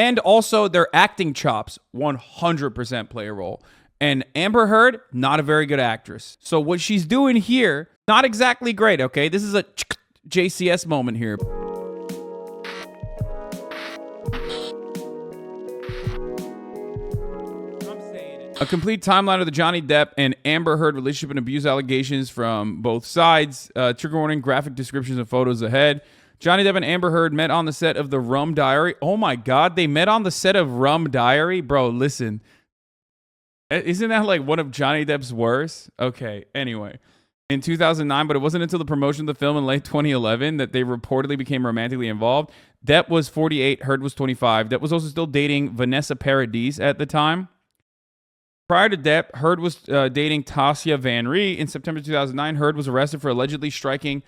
And also their acting chops 100% play a role. And Amber Heard, not a very good actress. So what she's doing here, not exactly great, okay? This is a JCS moment here. A complete timeline of the Johnny Depp and Amber Heard relationship and abuse allegations from both sides. Trigger warning, graphic descriptions and photos ahead. Johnny Depp and Amber Heard met on the set of The Rum Diary. Oh my God, they met on the set of Rum Diary? Bro, listen. Isn't that like one of Johnny Depp's worst? Okay, anyway. In 2009, but it wasn't until the promotion of the film in late 2011 that they reportedly became romantically involved. Depp was 48, Heard was 25. Depp was also still dating Vanessa Paradis at the time. Prior to Depp, Heard was dating Tasya Van Ree. In September 2009, Heard was arrested for allegedly striking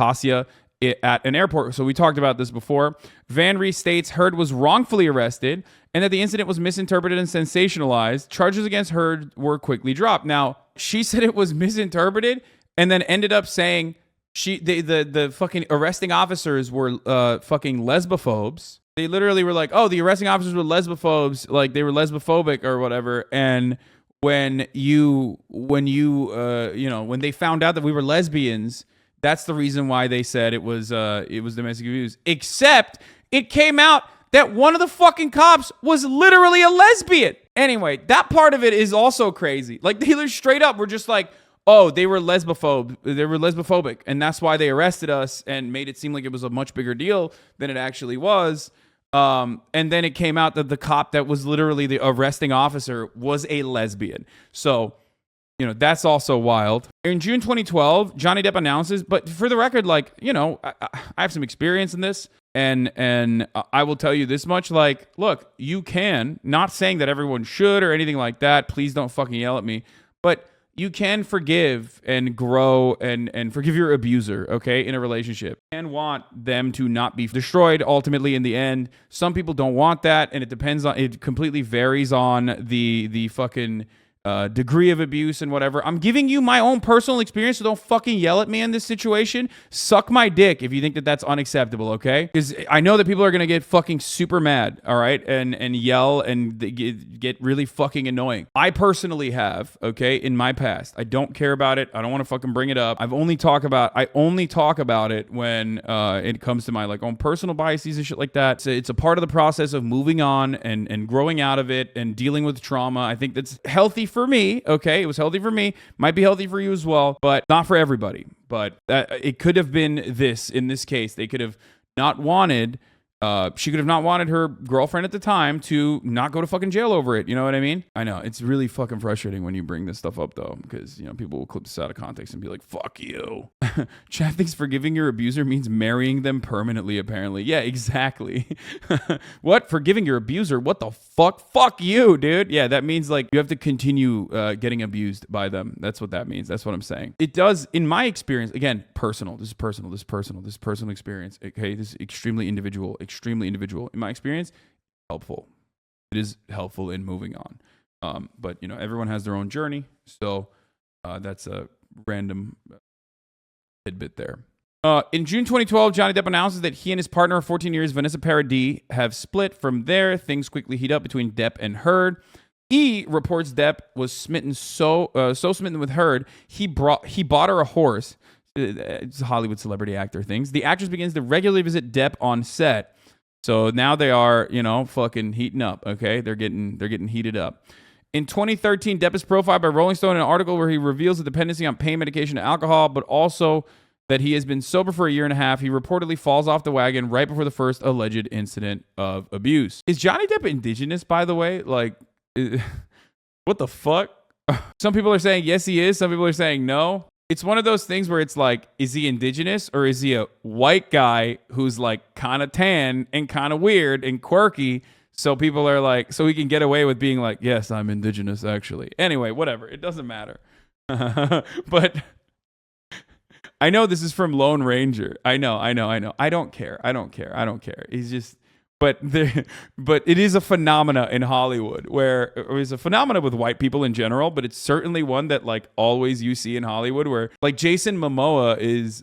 Tasya at an airport. So we talked about this before. Van Ree states Heard was wrongfully arrested and that the incident was misinterpreted and sensationalized. Charges against Heard were quickly dropped. Now, she said it was misinterpreted and then ended up saying the fucking arresting officers were fucking lesbophobes. They literally were like, oh, the arresting officers were lesbophobes, like they were lesbophobic or whatever. And when they found out that we were lesbians, that's the reason why they said it was domestic abuse. Except it came out that one of the fucking cops was literally a lesbian. Anyway, that part of it is also crazy. Like they straight up were just like, oh, they were lesbophobic, and that's why they arrested us and made it seem like it was a much bigger deal than it actually was. And then it came out that the cop that was literally the arresting officer was a lesbian. So, that's also wild. In June 2012, Johnny Depp announces, but for the record, like, I have some experience in this, and I will tell you this much, like, look, you can, not saying that everyone should or anything like that, please don't fucking yell at me, but you can forgive and grow and forgive your abuser, okay, in a relationship. And want them to not be destroyed ultimately in the end. Some people don't want that, and it completely varies on the fucking degree of abuse and whatever. I'm giving you my own personal experience, so don't fucking yell at me in this situation. Suck my dick if you think that that's unacceptable, okay? Because I know that people are going to get fucking super mad, all right? And yell and get really fucking annoying. I personally have, okay, in my past. I don't care about it. I don't want to fucking bring it up. I only talk about it when it comes to my like own personal biases and shit like that. So it's a part of the process of moving on and growing out of it and dealing with trauma. I think that's healthy for me, okay? It was healthy for me. Might be healthy for you as well, but not for everybody. But it could have been this in this case. They could have not wanted, she could have not wanted her girlfriend at the time to not go to fucking jail over it. You know what I mean? I know. It's really fucking frustrating when you bring this stuff up, though, because, people will clip this out of context and be like, fuck you. Chad thinks forgiving your abuser means marrying them permanently, apparently. Yeah, exactly. What? Forgiving your abuser? What the fuck? Fuck you, dude. Yeah, that means, like, you have to continue getting abused by them. That's what that means. That's what I'm saying. It does, in my experience, again, personal. This is personal experience. Okay, this is extremely individual. In my experience, helpful. It is helpful in moving on. But everyone has their own journey, so that's a random tidbit there. In June 2012, Johnny Depp announces that he and his partner of 14 years, Vanessa Paradis, have split. From there, things quickly heat up between Depp and Heard. E reports Depp was smitten so smitten with Heard, he bought her a horse. It's Hollywood celebrity actor things. The actress begins to regularly visit Depp on set. So now they are, fucking heating up, okay? They're getting heated up. In 2013, Depp is profiled by Rolling Stone in an article where he reveals a dependency on pain medication and alcohol, but also that he has been sober for a year and a half. He reportedly falls off the wagon right before the first alleged incident of abuse. Is Johnny Depp indigenous, by the way? Like, what the fuck? Some people are saying yes, he is. Some people are saying no. It's one of those things where it's like, is he indigenous or is he a white guy who's like kind of tan and kind of weird and quirky? So people are like, so he can get away with being like, yes, I'm indigenous actually. Anyway, whatever. It doesn't matter. But I know this is from Lone Ranger. I know. I don't care. He's just, but it is a phenomena in Hollywood where it's a phenomena with white people in general, but it's certainly one that like always you see in Hollywood where like Jason Momoa is,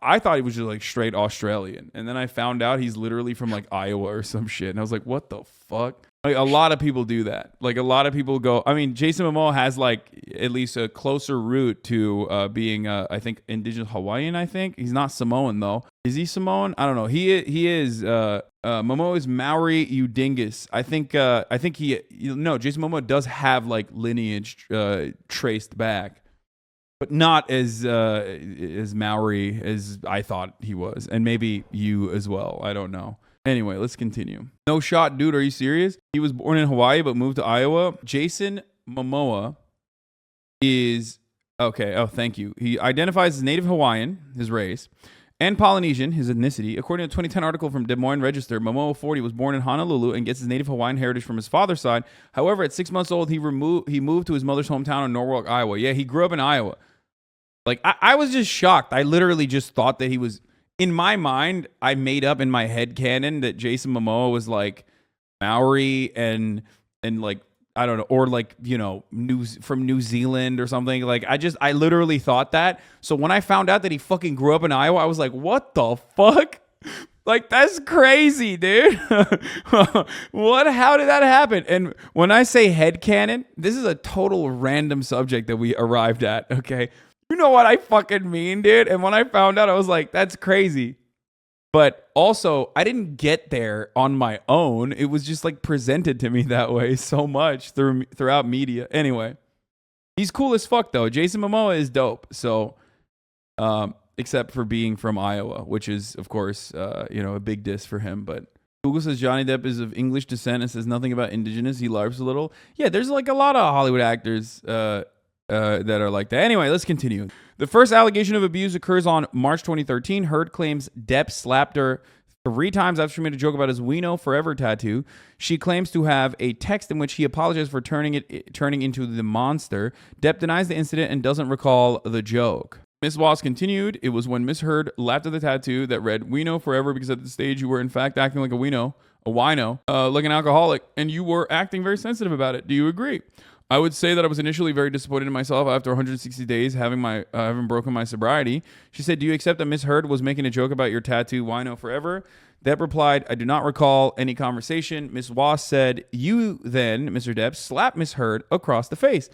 I thought he was just like straight Australian. And then I found out he's literally from like Iowa or some shit. And I was like, what the fuck? Like, a lot of people do that. Like, a lot of people go, I mean, Jason Momoa has like at least a closer route to being, I think, indigenous Hawaiian, I think. He's not Samoan though. Is he Samoan? I don't know. He is, Momoa is Maori Udingus. I think Jason Momoa does have like lineage traced back, but not as Maori as I thought he was. And maybe you as well. I don't know. Anyway, let's continue. No shot, dude. Are you serious? He was born in Hawaii but moved to Iowa. Jason Momoa is... Okay. Oh, thank you. He identifies as Native Hawaiian, his race, and Polynesian, his ethnicity. According to a 2010 article from Des Moines Register, Momoa, 40, was born in Honolulu and gets his Native Hawaiian heritage from his father's side. However, at 6 months old, he moved to his mother's hometown in Norwalk, Iowa. Yeah, he grew up in Iowa. Like, I was just shocked. I literally just thought that he was... In my mind, I made up in my head canon that Jason Momoa was like Maori and like, I don't know, or like, you know, from New Zealand or something. Like, I literally thought that. So when I found out that he fucking grew up in Iowa, I was like, what the fuck? Like, that's crazy, dude. How did that happen? And when I say head canon, this is a total random subject that we arrived at, okay? You know what I fucking mean, dude? And when I found out, I was like, that's crazy. But also, I didn't get there on my own. It was just like presented to me that way so much throughout media. Anyway, he's cool as fuck, though. Jason Momoa is dope. So, except for being from Iowa, which is, of course, a big diss for him. But Google says Johnny Depp is of English descent and says nothing about indigenous. He larps a little. Yeah, there's like a lot of Hollywood actors that are like that. Anyway, let's continue. The first allegation of abuse occurs on March 2013. Heard claims Depp slapped her 3 times after she made a joke about his "We Know Forever" tattoo. She claims to have a text in which he apologized for turning into the monster. Depp denies the incident and doesn't recall the joke. Miss Wass continued, "It was when Miss Heard laughed at the tattoo that read 'We Know Forever' because at the stage you were in fact acting like a wino, like an alcoholic, and you were acting very sensitive about it. Do you agree? I would say that I was initially very disappointed in myself after 160 days having broken my sobriety." She said, "Do you accept that Miss Heard was making a joke about your tattoo, 'Wino Forever'?" Depp replied, "I do not recall any conversation." Miss Wass said, "You then, Mr. Depp, slapped Miss Heard across the face."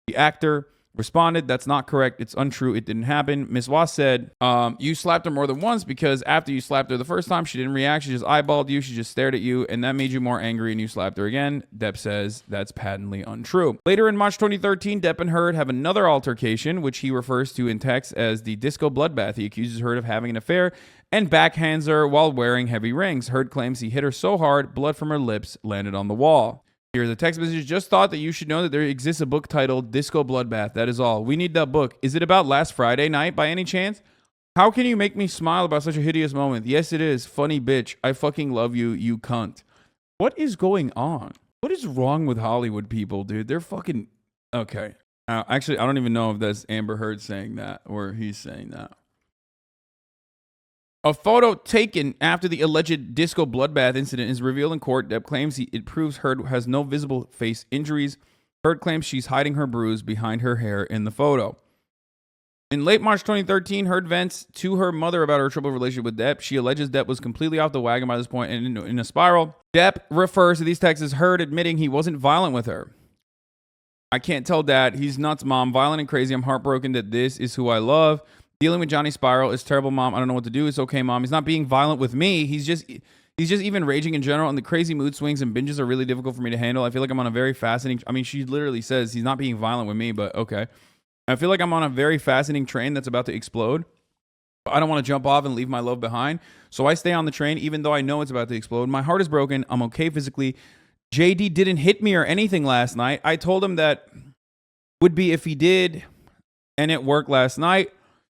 The actor responded, "That's not correct. It's untrue. It didn't happen." Miss Wass said, "You slapped her more than once because after you slapped her the first time, she didn't react. She just eyeballed you. She just stared at you, and that made you more angry, and you slapped her again." Depp says that's patently untrue. Later in March 2013, Depp and Heard have another altercation, which he refers to in text as the disco bloodbath. He accuses Heard of having an affair and backhands her while wearing heavy rings. Heard claims he hit her so hard, blood from her lips landed on the wall. Here's a text message. "Just thought that you should know that there exists a book titled Disco Bloodbath. That is all. We need that book. Is it about last Friday night by any chance? How can you make me smile about such a hideous moment? Yes, it is. Funny bitch. I fucking love you, you cunt." What is going on? What is wrong with Hollywood people, dude? They're fucking... Okay. Actually, I don't even know if that's Amber Heard saying that or he's saying that. A photo taken after the alleged disco bloodbath incident is revealed in court. Depp claims it proves Heard has no visible face injuries. Heard claims she's hiding her bruise behind her hair in the photo. In late March 2013, Heard vents to her mother about her troubled relationship with Depp. She alleges Depp was completely off the wagon by this point and in a spiral. Depp refers to these texts as Heard admitting he wasn't violent with her. "I can't tell Dad. He's nuts, Mom. Violent and crazy. I'm heartbroken that this is who I love. Dealing with Johnny Spiral is terrible, Mom. I don't know what to do. It's okay, Mom. He's not being violent with me. He's just even raging in general, and the crazy mood swings and binges are really difficult for me to handle. I feel like I'm on a very fascinating..." I mean, she literally says he's not being violent with me, but okay. "I feel like I'm on a very fascinating train that's about to explode. I don't want to jump off and leave my love behind, so I stay on the train even though I know it's about to explode. My heart is broken. I'm okay physically. JD didn't hit me or anything last night. I told him that would be if he did, and it worked last night.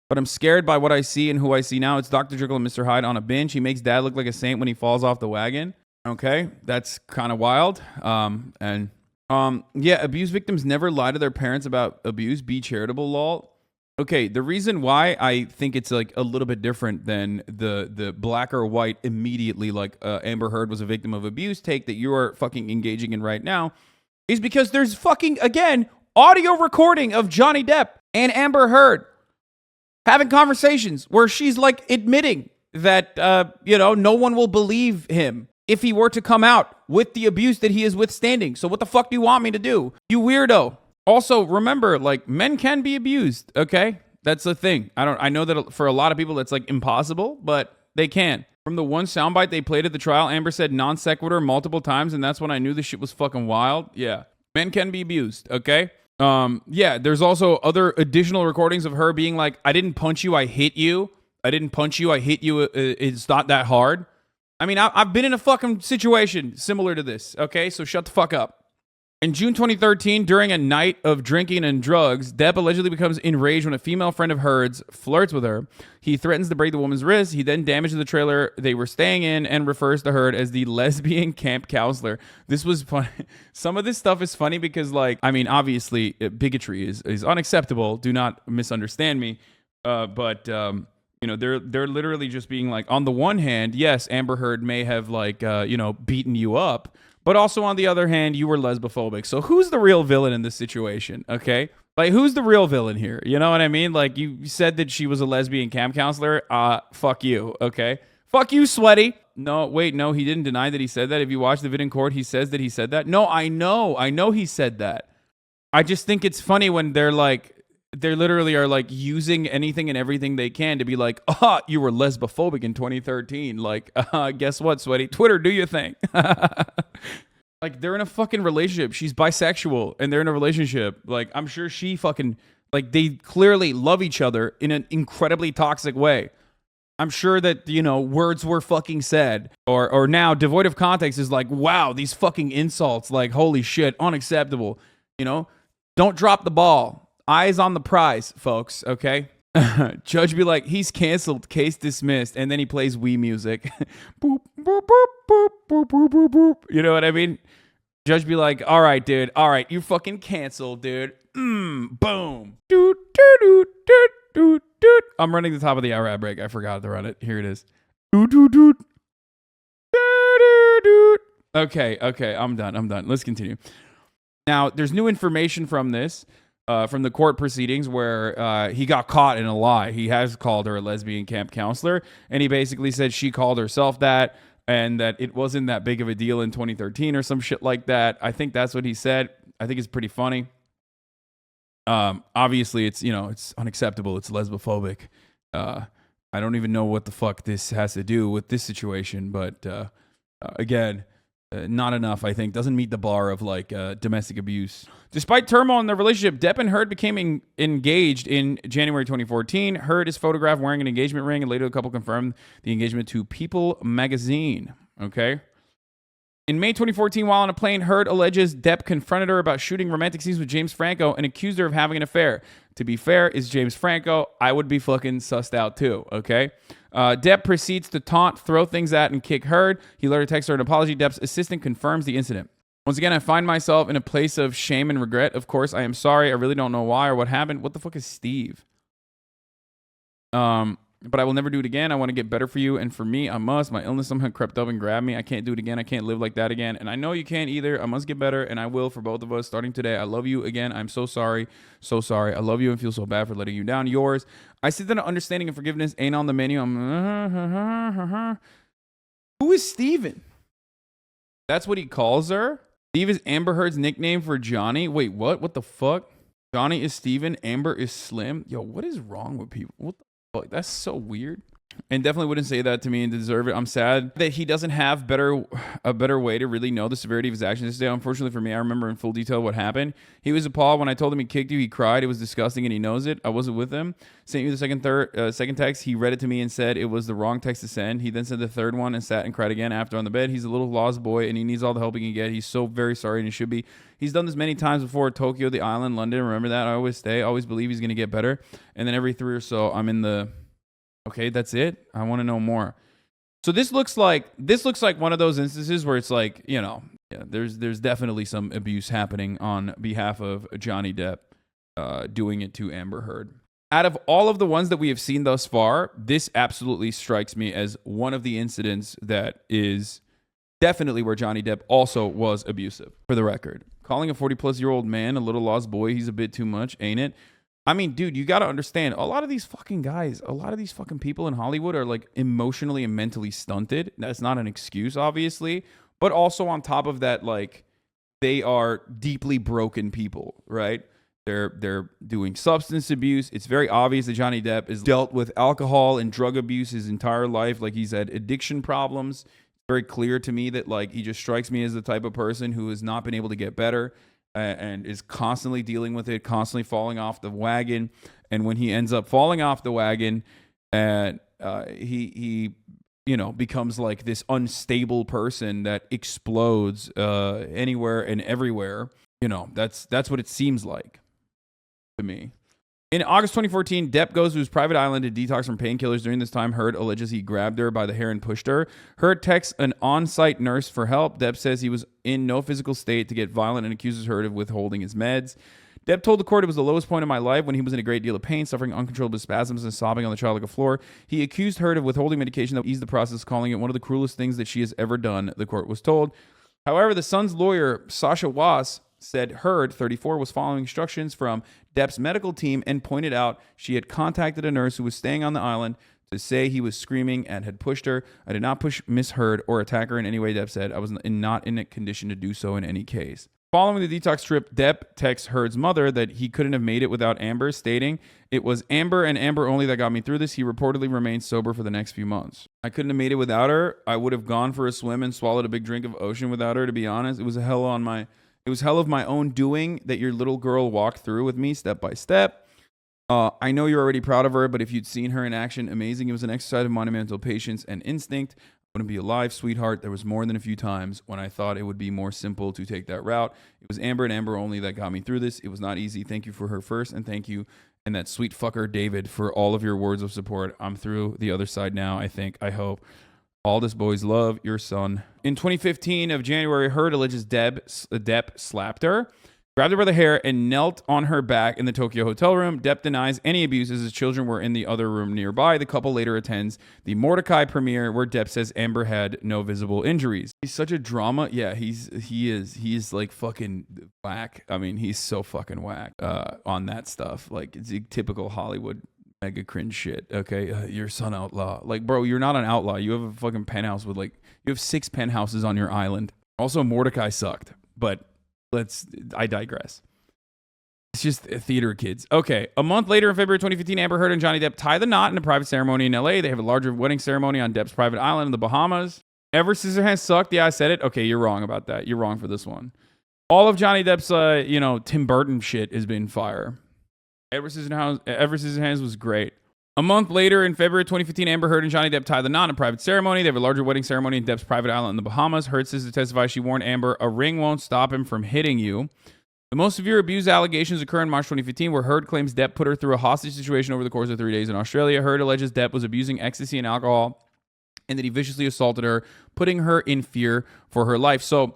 But I'm scared by what I see and who I see now. It's Dr. Jekyll and Mr. Hyde on a bench. He makes Dad look like a saint when he falls off the wagon." Okay, that's kind of wild. Yeah, abuse victims never lie to their parents about abuse. Be charitable, lol. Okay, the reason why I think it's like a little bit different than the black or white immediately like Amber Heard was a victim of abuse take that you are fucking engaging in right now is because there's fucking, again, audio recording of Johnny Depp and Amber Heard having conversations where she's like admitting that, no one will believe him if he were to come out with the abuse that he is withstanding. So what the fuck do you want me to do? You weirdo. Also, remember, like, men can be abused, okay? That's the thing. I know that for a lot of people that's like impossible, but they can. From the one soundbite they played at the trial, Amber said non sequitur multiple times, and that's when I knew this shit was fucking wild. Yeah. Men can be abused, okay? There's also other additional recordings of her being like, I didn't punch you, I hit you. I didn't punch you, I hit you. It's not that hard. I mean, I've been in a fucking situation similar to this, okay? So shut the fuck up. In June 2013, during a night of drinking and drugs, Depp allegedly becomes enraged when a female friend of hers flirts with her. He threatens to break the woman's wrist. He then damages the trailer they were staying in and refers to Heard as the lesbian camp counselor. This was funny. Some of this stuff is funny because, like, I mean, obviously, bigotry is unacceptable. Do not misunderstand me. But they're literally just being like, on the one hand, yes, Amber Heard may have, like, beaten you up. But also, on the other hand, you were lesbophobic. So who's the real villain in this situation, okay? Like, who's the real villain here? You know what I mean? Like, you said that she was a lesbian camp counselor. Fuck you, okay? Fuck you, Sweaty. No, wait, no, he didn't deny that he said that. If you watch the vid in court, he says that he said that. No, I know he said that. I just think it's funny when they're literally are like using anything and everything they can to be like, you were lesbophobic in 2013. Like, guess what, Sweaty? Twitter, do your thing. Like, they're in a fucking relationship. She's bisexual and they're in a relationship. Like, I'm sure she fucking, like, they clearly love each other in an incredibly toxic way. I'm sure that, words were fucking said. Or now, devoid of context is like, wow, these fucking insults. Like, holy shit, unacceptable. Don't drop the ball. Eyes on the prize, folks, okay? Judge be like, he's canceled, case dismissed, and then he plays Wii music. Boop, boop, boop, boop, boop, boop, boop, boop. You know what I mean? Judge be like, all right, dude, all right, you fucking canceled, dude. Boom. Doot, doot, doot, doot, doot, doot. I'm running the top of the hour ad break. I forgot to run it. Here it is. Doot, doot, doot. Doot, doot, doot. Okay, I'm done. Let's continue. Now, there's new information from this. From the court proceedings where he got caught in a lie. He has called her a lesbian camp counselor, and he basically said she called herself that and that it wasn't that big of a deal in 2013 or some shit like that. I think that's what he said. I think it's pretty funny. Obviously, it's unacceptable. It's lesbophobic. I don't even know what the fuck this has to do with this situation, but again, not enough, I think. Doesn't meet the bar of like domestic abuse. Despite turmoil in their relationship, Depp and Heard became engaged in January 2014. Heard is photographed wearing an engagement ring, and later the couple confirmed the engagement to People magazine. Okay. In May 2014, while on a plane, Heard alleges Depp confronted her about shooting romantic scenes with James Franco and accused her of having an affair. To be fair, is James Franco. I would be fucking sussed out too, okay? Depp proceeds to taunt, throw things at, and kick Heard. He later texts her an apology. Depp's assistant confirms the incident. Once again, I find myself in a place of shame and regret. Of course, I am sorry. I really don't know why or what happened. What the fuck is Steve? But I will never do it again. I want to get better for you and for me. I must. My illness somehow crept up and grabbed me. I can't do it again. I can't live like that again. And I know you can't either. I must get better, and I will for both of us starting today. I love you again. I'm so sorry. So sorry. I love you and feel so bad for letting you down. Yours. I see that understanding and forgiveness ain't on the menu. Who is Steven? That's what he calls her? Steve is Amber Heard's nickname for Johnny. Wait, what? What the fuck? Johnny is Steven. Amber is Slim. Yo, what is wrong with people? What the fuck? That's so weird. And definitely wouldn't say that to me and deserve it. I'm sad that he doesn't have a better way to really know the severity of his actions this day. Unfortunately for me, I remember in full detail what happened. He was appalled when I told him he kicked you. He cried. It was disgusting, and he knows it. I wasn't with him. Sent you the second text. He read it to me and said it was the wrong text to send. He then sent the third one and sat and cried again after on the bed. He's a little lost boy, and he needs all the help he can get. He's so very sorry, and he should be. He's done this many times before. Tokyo, the island, London. Remember that? I always stay. I always believe he's going to get better. And then every 3 or so, I'm in the... Okay, that's it. I want to know more. So this looks like one of those instances where it's like, there's definitely some abuse happening on behalf of Johnny Depp doing it to Amber Heard. Out of all of the ones that we have seen thus far, this absolutely strikes me as one of the incidents that is definitely where Johnny Depp also was abusive, for the record. Calling a 40-plus-year-old man a little lost boy, he's a bit too much, ain't it? I mean, dude, you got to understand, a lot of these fucking guys, a lot of these fucking people in Hollywood are like emotionally and mentally stunted. That's not an excuse, obviously, but also on top of that, like, they are deeply broken people, right? They're doing substance abuse. It's very obvious that Johnny Depp has dealt with alcohol and drug abuse his entire life. Like, he's had addiction problems. It's very clear to me that, like, he just strikes me as the type of person who has not been able to get better and is constantly dealing with it, constantly falling off the wagon. And when he ends up falling off the wagon, and he you know, becomes like this unstable person that explodes anywhere and everywhere. You know, that's what it seems like to me. In August 2014, Depp goes to his private island to detox from painkillers. During this time, Heard alleges he grabbed her by the hair and pushed her. Heard texts an on-site nurse for help. Depp says he was in no physical state to get violent and accuses Heard of withholding his meds. Depp told the court it was the lowest point of my life when he was in a great deal of pain, suffering uncontrollable spasms and sobbing on the childlike floor. He accused Heard of withholding medication that eased the process, calling it one of the cruelest things that she has ever done, the court was told. However, the Sun's lawyer, Sasha Was, said Heard, 34, was following instructions from Depp's medical team and pointed out she had contacted a nurse who was staying on the island to say he was screaming and had pushed her. I did not push Miss Heard or attack her in any way, Depp said. I was not in a condition to do so in any case. Following the detox trip, Depp texts Heard's mother that he couldn't have made it without Amber, stating, "It was Amber and Amber only that got me through this." He reportedly remained sober for the next few months. "I couldn't have made it without her. I would have gone for a swim and swallowed a big drink of ocean without her, to be honest. It was hell of my own doing that your little girl walked through with me step by step. I know you're already proud of her, but if you'd seen her in action, amazing. It was an exercise of monumental patience and instinct. I wouldn't be alive, sweetheart. There was more than a few times when I thought it would be more simple to take that route. It was Amber and Amber only that got me through this. It was not easy. Thank you for her first, and thank you and that sweet fucker David for all of your words of support. I'm through the other side now, I hope. All this boys love, your son." In 2015 of January, Heard alleges Depp slapped her, grabbed her by the hair, and knelt on her back in the Tokyo hotel room. Depp denies any abuse as his children were in the other room nearby. The couple later attends the Mordecai premiere where Depp says Amber had no visible injuries. He's such a drama. Yeah, he is like fucking whack. I mean, he's so fucking whack on that stuff. Like, it's typical Hollywood mega cringe shit. Okay, your son outlaw. Like, bro, you're not an outlaw. You have a fucking penthouse with you have 6 penthouses on your island. Also, Mordecai sucked, but I digress. It's just theater kids. Okay, a month later in February 2015, Amber Heard and Johnny Depp tie the knot in a private ceremony in LA. They have a larger wedding ceremony on Depp's private island in the Bahamas. Ever Scissorhands sucked. Yeah, I said it. Okay, you're wrong about that. You're wrong for this one. All of Johnny Depp's, Tim Burton shit has been fire. Ever Scissorhands was great. A month later, in February 2015, Amber Heard and Johnny Depp tie the knot in a private ceremony. They have a larger wedding ceremony in Depp's private island in the Bahamas. Heard says to testify she warned Amber, "A ring won't stop him from hitting you." The most severe abuse allegations occur in March 2015, where Heard claims Depp put her through a hostage situation over the course of 3 days in Australia. Heard alleges Depp was abusing ecstasy and alcohol, and that he viciously assaulted her, putting her in fear for her life. So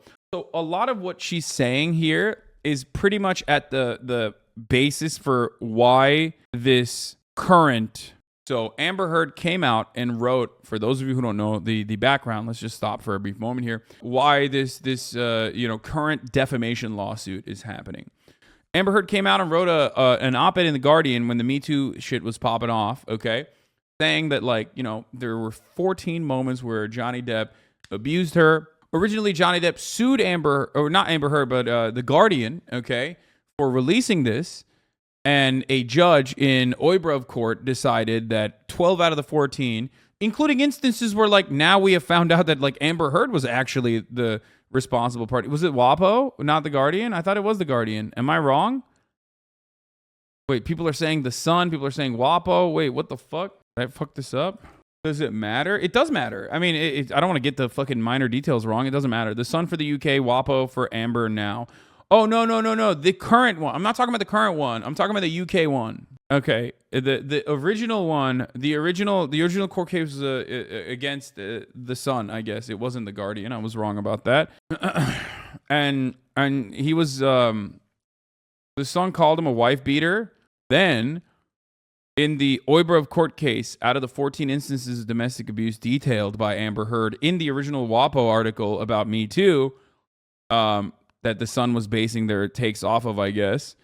a lot of what she's saying here is pretty much at the basis for why this current. So Amber Heard came out and wrote, for those of you who don't know the background, let's just stop for a brief moment here, why this current defamation lawsuit is happening. Amber Heard came out and wrote an op-ed in The Guardian when the Me Too shit was popping off, okay, saying that, there were 14 moments where Johnny Depp abused her. Originally, Johnny Depp sued Amber, or not Amber Heard, but The Guardian, okay, for releasing this, and a judge in Oibrov court decided that 12 out of the 14, including instances where, now we have found out that, Amber Heard was actually the responsible party. Was it WAPO, not The Guardian? I thought it was The Guardian. Am I wrong? Wait, people are saying The Sun, people are saying WAPO. Wait, what the fuck? Did I fuck this up? Does it matter? It does matter. I mean, I don't want to get the fucking minor details wrong. It doesn't matter. The Sun for the UK, WAPO for Amber now. Oh, no. The current one. I'm not talking about the current one. I'm talking about the UK one. Okay. The original one, the original court case was against The Sun, I guess. It wasn't The Guardian. I was wrong about that. and he was, The Sun called him a wife beater. Then, in the Oibrov court case, out of the 14 instances of domestic abuse detailed by Amber Heard in the original WAPO article about Me Too, that The Sun was basing their takes off of, I guess,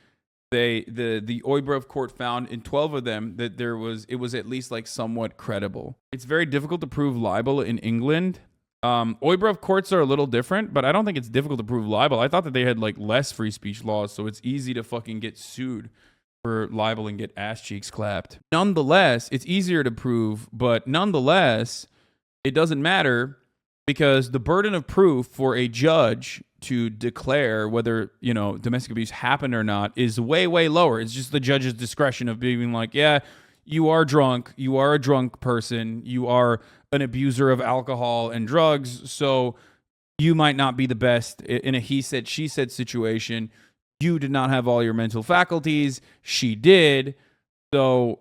the Oibrov court found in 12 of them that it was at least like somewhat credible. It's very difficult to prove libel in England. Oibrov courts are a little different, but I don't think it's difficult to prove libel. I thought that they had like less free speech laws, so it's easy to fucking get sued for libel and get ass cheeks clapped. Nonetheless, it's easier to prove, but nonetheless, it doesn't matter because the burden of proof for a judge to declare whether, you know, domestic abuse happened or not is way, way lower. It's just the judge's discretion of being like, yeah, you are drunk. You are a drunk person. You are an abuser of alcohol and drugs. So you might not be the best in a he said, she said situation. You did not have all your mental faculties. She did. So,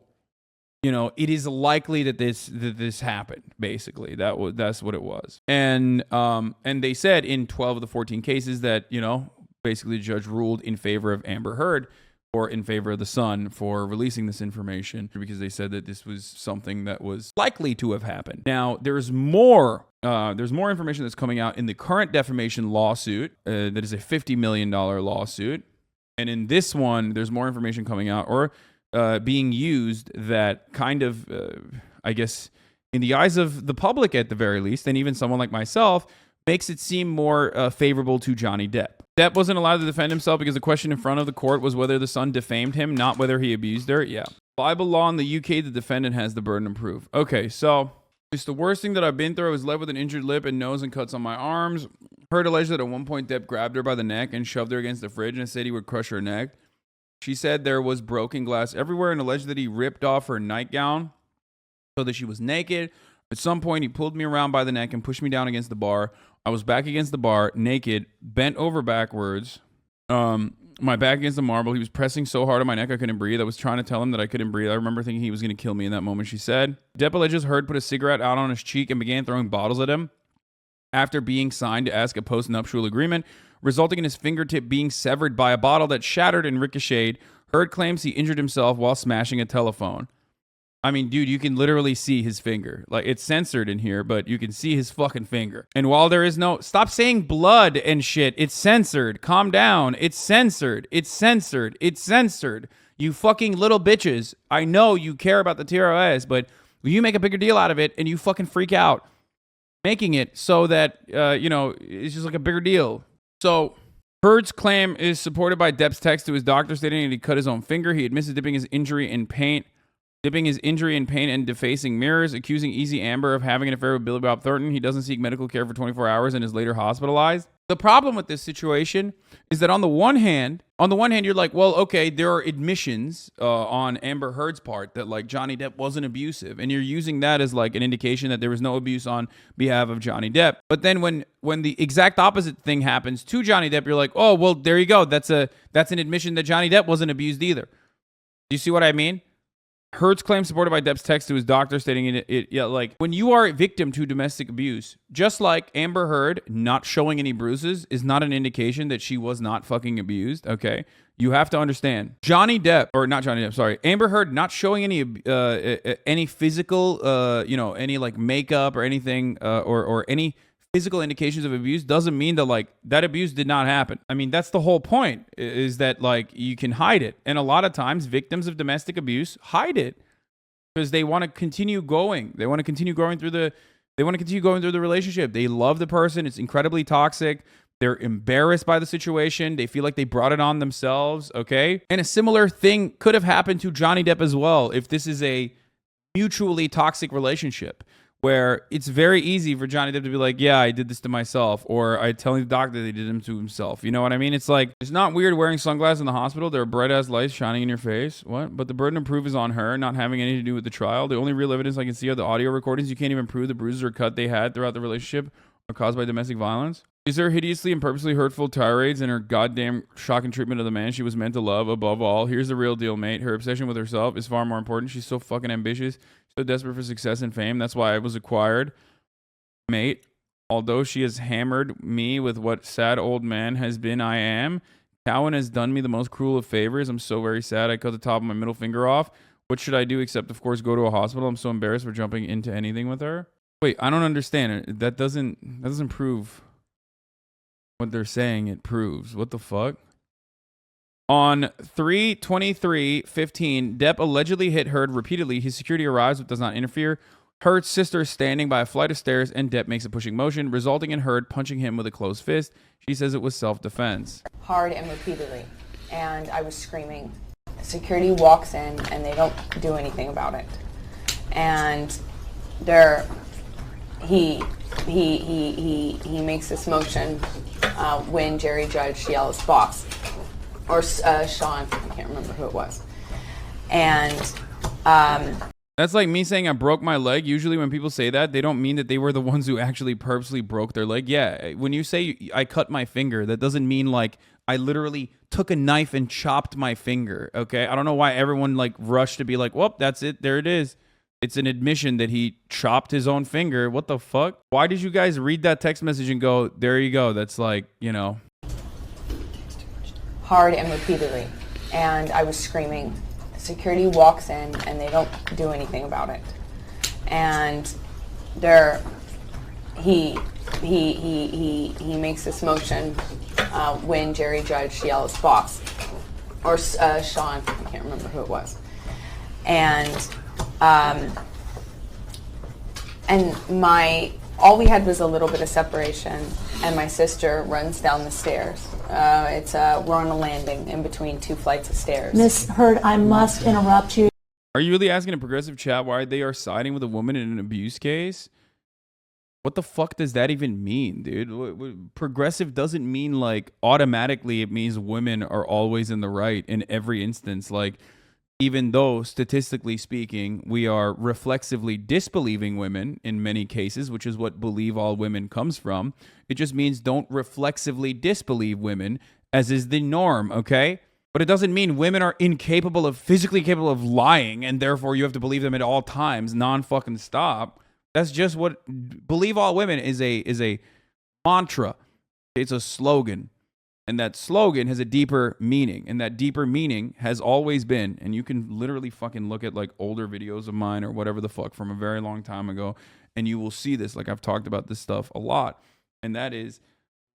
you know, it is likely that this happened. Basically, that's what it was. And they said in 12 of the 14 cases that, you know, basically the judge ruled in favor of Amber Heard or in favor of the Sun for releasing this information because they said that this was something that was likely to have happened. Now, there's more information that's coming out in the current defamation lawsuit that is a $50 million lawsuit. And in this one, there's more information coming out or being used that kind of, I guess, in the eyes of the public at the very least, and even someone like myself, makes it seem more favorable to Johnny Depp. Depp wasn't allowed to defend himself because the question in front of the court was whether the Sun defamed him, not whether he abused her. Yeah. Libel law in the UK, the defendant has the burden of proof. Okay, so it's the worst thing that I've been through. I was left with an injured lip and nose and cuts on my arms. Heard alleged that at one point Depp grabbed her by the neck and shoved her against the fridge and said he would crush her neck. She said there was broken glass everywhere and alleged that he ripped off her nightgown so that she was naked. At some point, he pulled me around by the neck and pushed me down against the bar. I was back against the bar, naked, bent over backwards, my back against the marble. He was pressing so hard on my neck I couldn't breathe. I was trying to tell him that I couldn't breathe. I remember thinking he was going to kill me in that moment, she said. Depp alleges Heard put a cigarette out on his cheek and began throwing bottles at him after being signed to ask a post-nuptial agreement, resulting in his fingertip being severed by a bottle that shattered and ricocheted. Heard claims he injured himself while smashing a telephone. I mean, dude, you can literally see his finger. Like, it's censored in here, but you can see his fucking finger. And while there is no... Stop saying blood and shit. It's censored. Calm down. It's censored. It's censored. It's censored. You fucking little bitches. I know you care about the TROS, but you make a bigger deal out of it and you fucking freak out. Making it so that, you know, it's just like a bigger deal. So... Heard's claim is supported by Depp's text to his doctor stating that he cut his own finger. He admits to dipping his injury in paint and defacing mirrors, accusing Easy Amber of having an affair with Billy Bob Thornton. He doesn't seek medical care for 24 hours and is later hospitalized. The problem with this situation is that on the one hand, you're like, well, okay, there are admissions on Amber Heard's part that like Johnny Depp wasn't abusive, and you're using that as like an indication that there was no abuse on behalf of Johnny Depp. But then when the exact opposite thing happens to Johnny Depp, you're like, oh, well, there you go. That's an admission that Johnny Depp wasn't abused either. Do you see what I mean? Heard's claim supported by Depp's text to his doctor stating like when you are a victim to domestic abuse, just like Amber Heard not showing any bruises is not an indication that she was not fucking abused. Okay. You have to understand Amber Heard not showing any physical, any like makeup or anything, or any physical indications of abuse doesn't mean that like that abuse did not happen. I mean, that's the whole point, is that like you can hide it. And a lot of times victims of domestic abuse hide it because they want to continue going. They want to continue going through the relationship. They love the person. It's incredibly toxic. They're embarrassed by the situation. They feel like they brought it on themselves. Okay. And a similar thing could have happened to Johnny Depp as well if this is a mutually toxic relationship, where it's very easy for Johnny Depp to be like, yeah, I did this to myself, or I telling the doctor they did him to himself. You know what I mean? It's like, it's not weird wearing sunglasses in the hospital. There are bright-ass lights shining in your face. What? But the burden of proof is on her, not having anything to do with the trial. The only real evidence I can see are the audio recordings. You can't even prove the bruises or cut they had throughout the relationship are caused by domestic violence. Is there hideously and purposely hurtful tirades and her goddamn shocking treatment of the man she was meant to love above all? Here's the real deal, mate. Her obsession with herself is far more important. She's so fucking ambitious, so desperate for success and fame. That's why I was acquired, mate. Although she has hammered me with what sad old man has been I am, Cowan has done me the most cruel of favors. I'm so very sad. I cut the top of my middle finger off. What should I do except, of course, go to a hospital? I'm so embarrassed for jumping into anything with her. Wait, I don't understand. That doesn't prove what they're saying it proves. What the fuck? On 3/23/15, Depp allegedly hit Heard repeatedly. His security arrives but does not interfere. Heard's sister is standing by a flight of stairs and Depp makes a pushing motion, resulting in Heard punching him with a closed fist. She says it was self-defense. Hard and repeatedly, and I was screaming. Security walks in and they don't do anything about it. And he makes this motion when Jerry Judge yells boss, or Sean, I can't remember who it was. And that's like me saying I broke my leg. Usually when people say that, they don't mean that they were the ones who actually purposely broke their leg. Yeah, when you say I cut my finger, that doesn't mean like I literally took a knife and chopped my finger, okay? I don't know why everyone like rushed to be like, well, that's it, there it is. It's an admission that he chopped his own finger. What the fuck? Why did you guys read that text message and go, there you go, that's like, you know. Hard and repeatedly, and I was screaming. Security walks in and they don't do anything about it. And he makes this motion when Jerry Judge yells boss, or Sean, I can't remember who it was. And all we had was a little bit of separation, and my sister runs down the stairs. We're on a landing in between two flights of stairs. Miss Heard, I must interrupt you. Are you really asking a progressive chat why they are siding with a woman in an abuse case? What the fuck does that even mean, dude? Progressive doesn't mean like automatically it means women are always in the right in every instance. Like, even though statistically speaking, we are reflexively disbelieving women in many cases, which is what believe all women comes from. It just means don't reflexively disbelieve women, as is the norm, okay? But it doesn't mean women are physically capable of lying, and therefore you have to believe them at all times, non-fucking stop. That's just what believe all women is a mantra. It's a slogan. And that slogan has a deeper meaning. And that deeper meaning has always been, and you can literally fucking look at like older videos of mine or whatever the fuck from a very long time ago, and you will see this. Like I've talked about this stuff a lot. And that is,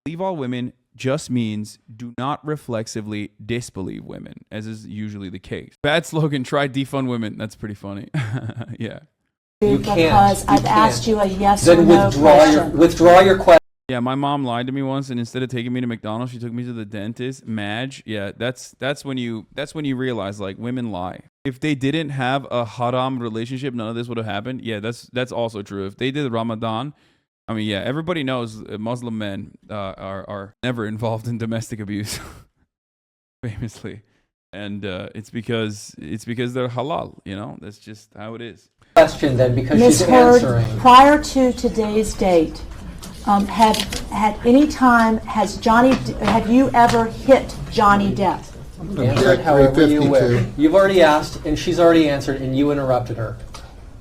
believe all women just means do not reflexively disbelieve women, as is usually the case. Bad slogan, try defund women. That's pretty funny. Yeah. You because I've asked you a yes or no question. Withdraw your question. Yeah, my mom lied to me once, and instead of taking me to McDonald's, she took me to the dentist. Madge, yeah, that's when you realize like women lie. If they didn't have a haram relationship, none of this would have happened. Yeah, that's also true. If they did Ramadan, I mean, yeah, everybody knows Muslim men are never involved in domestic abuse, famously, and it's because they're halal. You know, that's just how it is. Question then, because Ms. she's Heard, answering. prior to today's date, have you ever hit Johnny Depp? Answer it however you wish. You've already asked, and she's already answered, and you interrupted her.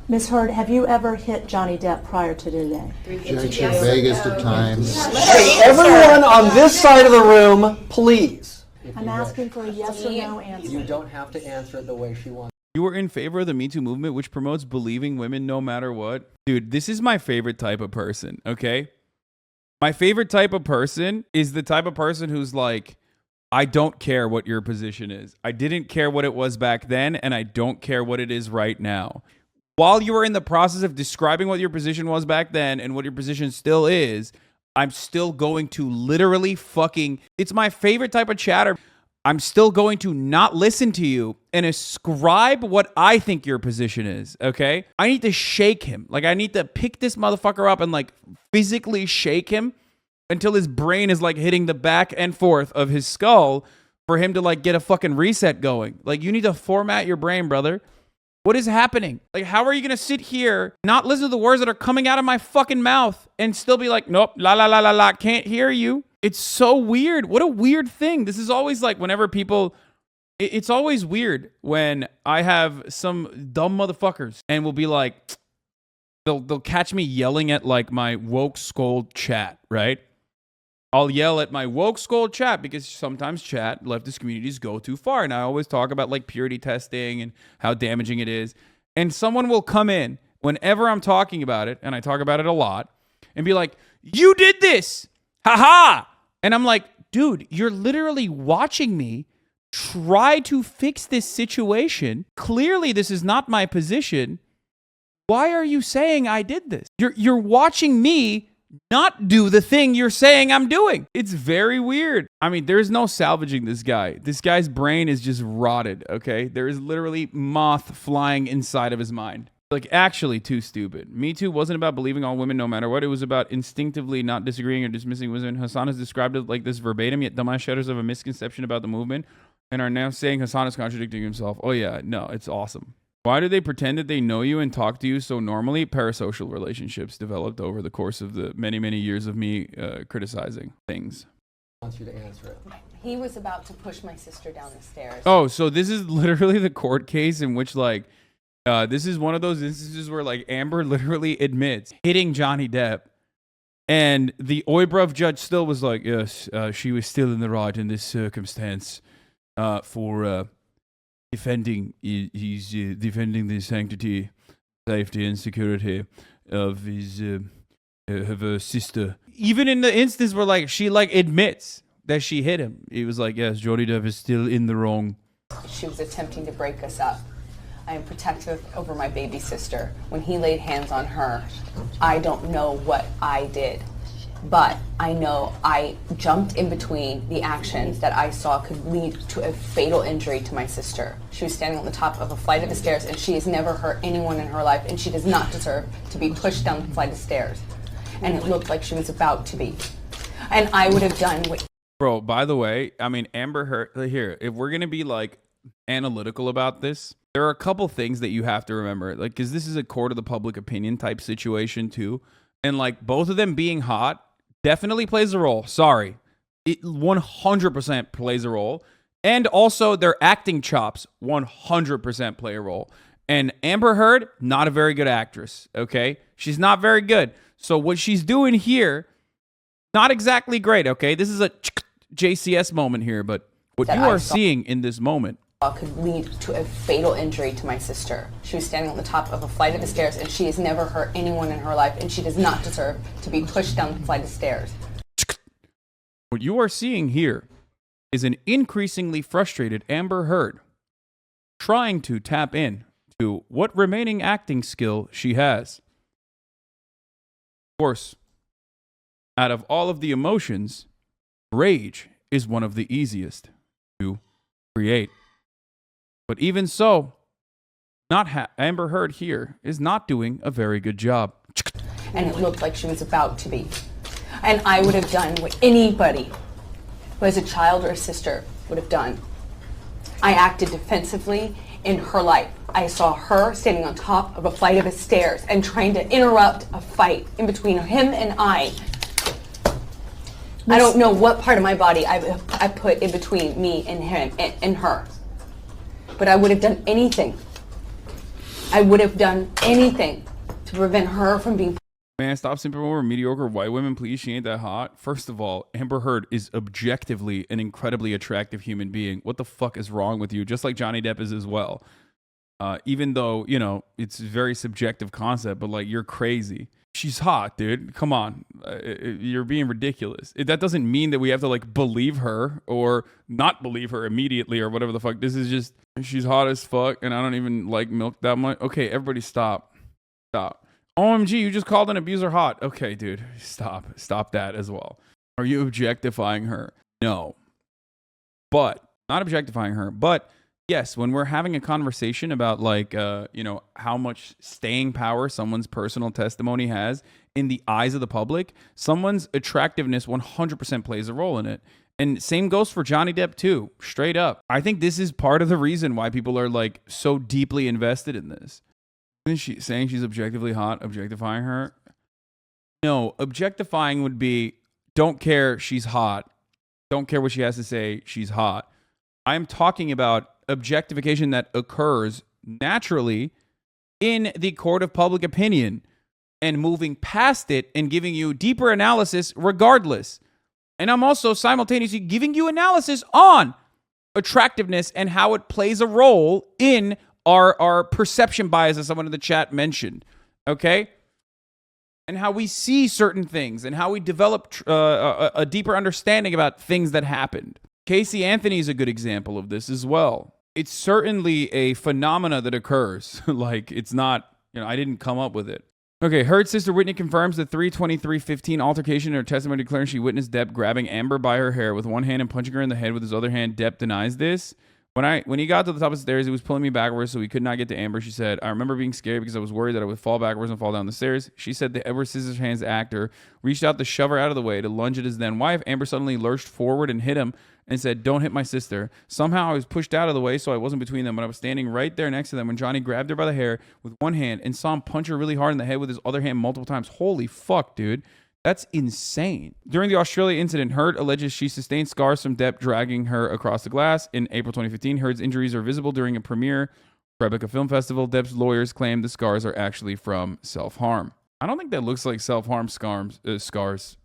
Ms. Heard, have you ever hit Johnny Depp prior to today? Judge in Vegas at times. Hey, everyone on this side of the room, please. I'm asking for a yes or no answer. You don't have to answer it the way she wants. You are in favor of the Me Too movement, which promotes believing women no matter what? Dude, this is my favorite type of person, okay? My favorite type of person is the type of person who's like, I don't care what your position is. I didn't care what it was back then, and I don't care what it is right now. While you are in the process of describing what your position was back then and what your position still is, I'm still going to literally it's my favorite type of chatter. I'm still going to not listen to you and ascribe what I think your position is, okay? I need to shake him. Like, I need to pick this motherfucker up and, like, physically shake him until his brain is, like, hitting the back and forth of his skull for him to, like, get a fucking reset going. Like, you need to format your brain, brother. What is happening? Like, how are you going to sit here, not listen to the words that are coming out of my fucking mouth and still be like, nope, la, la, la, la, la, can't hear you? It's so weird. What a weird thing. This is always like whenever people, it's always weird when I have some dumb motherfuckers and will be like, they'll catch me yelling at like my woke scold chat, right? I'll yell at my woke scold chat because sometimes chat, leftist communities go too far. And I always talk about like purity testing and how damaging it is. And someone will come in whenever I'm talking about it, and I talk about it a lot, and be like, you did this. Ha ha. And I'm like, dude, you're literally watching me try to fix this situation. Clearly, this is not my position. Why are you saying I did this? You're watching me not do the thing you're saying I'm doing. It's very weird. I mean, there's no salvaging this guy. This guy's brain is just rotted, okay? There is literally moth flying inside of his mind. Like, actually too stupid. Me Too wasn't about believing all women no matter what. It was about instinctively not disagreeing or dismissing women. Hasan has described it like this verbatim, yet dumbass shutters have a misconception about the movement and are now saying Hasan is contradicting himself. Oh yeah, no, it's awesome. Why do they pretend that they know you and talk to you so normally? Parasocial relationships developed over the course of the many, many years of me criticizing things. I want you to answer it. He was about to push my sister down the stairs. Oh, so this is literally the court case in which, like, this is one of those instances where, like, Amber literally admits hitting Johnny Depp, and the Oibruv judge still was like, yes, she was still in the right in this circumstance for defending defending the sanctity, safety, and security of her sister. Even in the instance where, like, she, like, admits that she hit him, he was like, yes, Johnny Depp is still in the wrong. She was attempting to break us up. I am protective over my baby sister. When he laid hands on her, I don't know what I did, but I know I jumped in between the actions that I saw could lead to a fatal injury to my sister. She was standing on the top of a flight of the stairs, and she has never hurt anyone in her life, and she does not deserve to be pushed down the flight of stairs. And it looked like she was about to be. And I would have done what... Bro, by the way, I mean, Amber Heard, here, if we're going to be, like, analytical about this, there are a couple things that you have to remember, like, because this is a court of the public opinion type situation too, and, like, both of them being hot definitely plays a role. Sorry, it 100% plays a role, and also their acting chops 100% play a role. And Amber Heard, not a very good actress. Okay, she's not very good. So what she's doing here, not exactly great. Okay, this is a JCS moment here, but what you are seeing in this moment could lead to a fatal injury to my sister. She was standing on the top of a flight of the stairs, and she has never hurt anyone in her life, and she does not deserve to be pushed down the flight of stairs. What you are seeing here is an increasingly frustrated Amber Heard trying to tap in to what remaining acting skill she has. Of course, out of all of the emotions, rage is one of the easiest to create. But even so, Amber Heard here is not doing a very good job. And it looked like she was about to be. And I would have done what anybody who has a child or a sister would have done. I acted defensively in her life. I saw her standing on top of a flight of stairs and trying to interrupt a fight in between him and I. I don't know what part of my body I put in between me and him and her. But I would have done anything. I would have done anything to prevent her from being... Man, stop simping over mediocre white women, please. She ain't that hot. First of all, Amber Heard is objectively an incredibly attractive human being. What the fuck is wrong with you? Just like Johnny Depp is as well. Even though, you know, it's a very subjective concept, but, like, you're crazy. She's hot, dude. Come on. You're being ridiculous. That doesn't mean that we have to, like, believe her or not believe her immediately or whatever the fuck. This is just, she's hot as fuck and I don't even like milk that much. Okay, everybody stop. Stop. OMG, you just called an abuser hot. Okay, dude, stop. Stop that as well. Are you objectifying her? No. But, not objectifying her, but yes, when we're having a conversation about, like, you know, how much staying power someone's personal testimony has in the eyes of the public, someone's attractiveness 100% plays a role in it. And same goes for Johnny Depp too, straight up. I think this is part of the reason why people are, like, so deeply invested in this. Isn't she saying she's objectively hot, objectifying her? No, objectifying would be, don't care, she's hot. Don't care what she has to say, she's hot. I'm talking about objectification that occurs naturally in the court of public opinion and moving past it and giving you deeper analysis regardless. And I'm also simultaneously giving you analysis on attractiveness and how it plays a role in our perception bias, as someone in the chat mentioned, okay? And how we see certain things and how we develop a deeper understanding about things that happened. Casey Anthony is a good example of this as well. It's certainly a phenomena that occurs. Like, it's not, I didn't come up with it. Okay, Heard's sister Whitney confirms the 3/23/15 altercation in her testimony, declaring she witnessed Depp grabbing Amber by her hair with one hand and punching her in the head with his other hand. Depp denies this. When he got to the top of the stairs, he was pulling me backwards so he could not get to Amber. She said, I remember being scared because I was worried that I would fall backwards and fall down the stairs. She said the Edward Scissorhands actor reached out to shove her out of the way to lunge at his then wife. Amber suddenly lurched forward and hit him and said, don't hit my sister. Somehow I was pushed out of the way so I wasn't between them, but I was standing right there next to them when Johnny grabbed her by the hair with one hand and saw him punch her really hard in the head with his other hand multiple times. Holy fuck, dude. That's insane. During the Australia incident, Heard alleges she sustained scars from Depp dragging her across the glass. In April 2015, Heard's injuries are visible during a premiere Tribeca Film Festival. Depp's lawyers claim the scars are actually from self-harm. I don't think that looks like self-harm scars,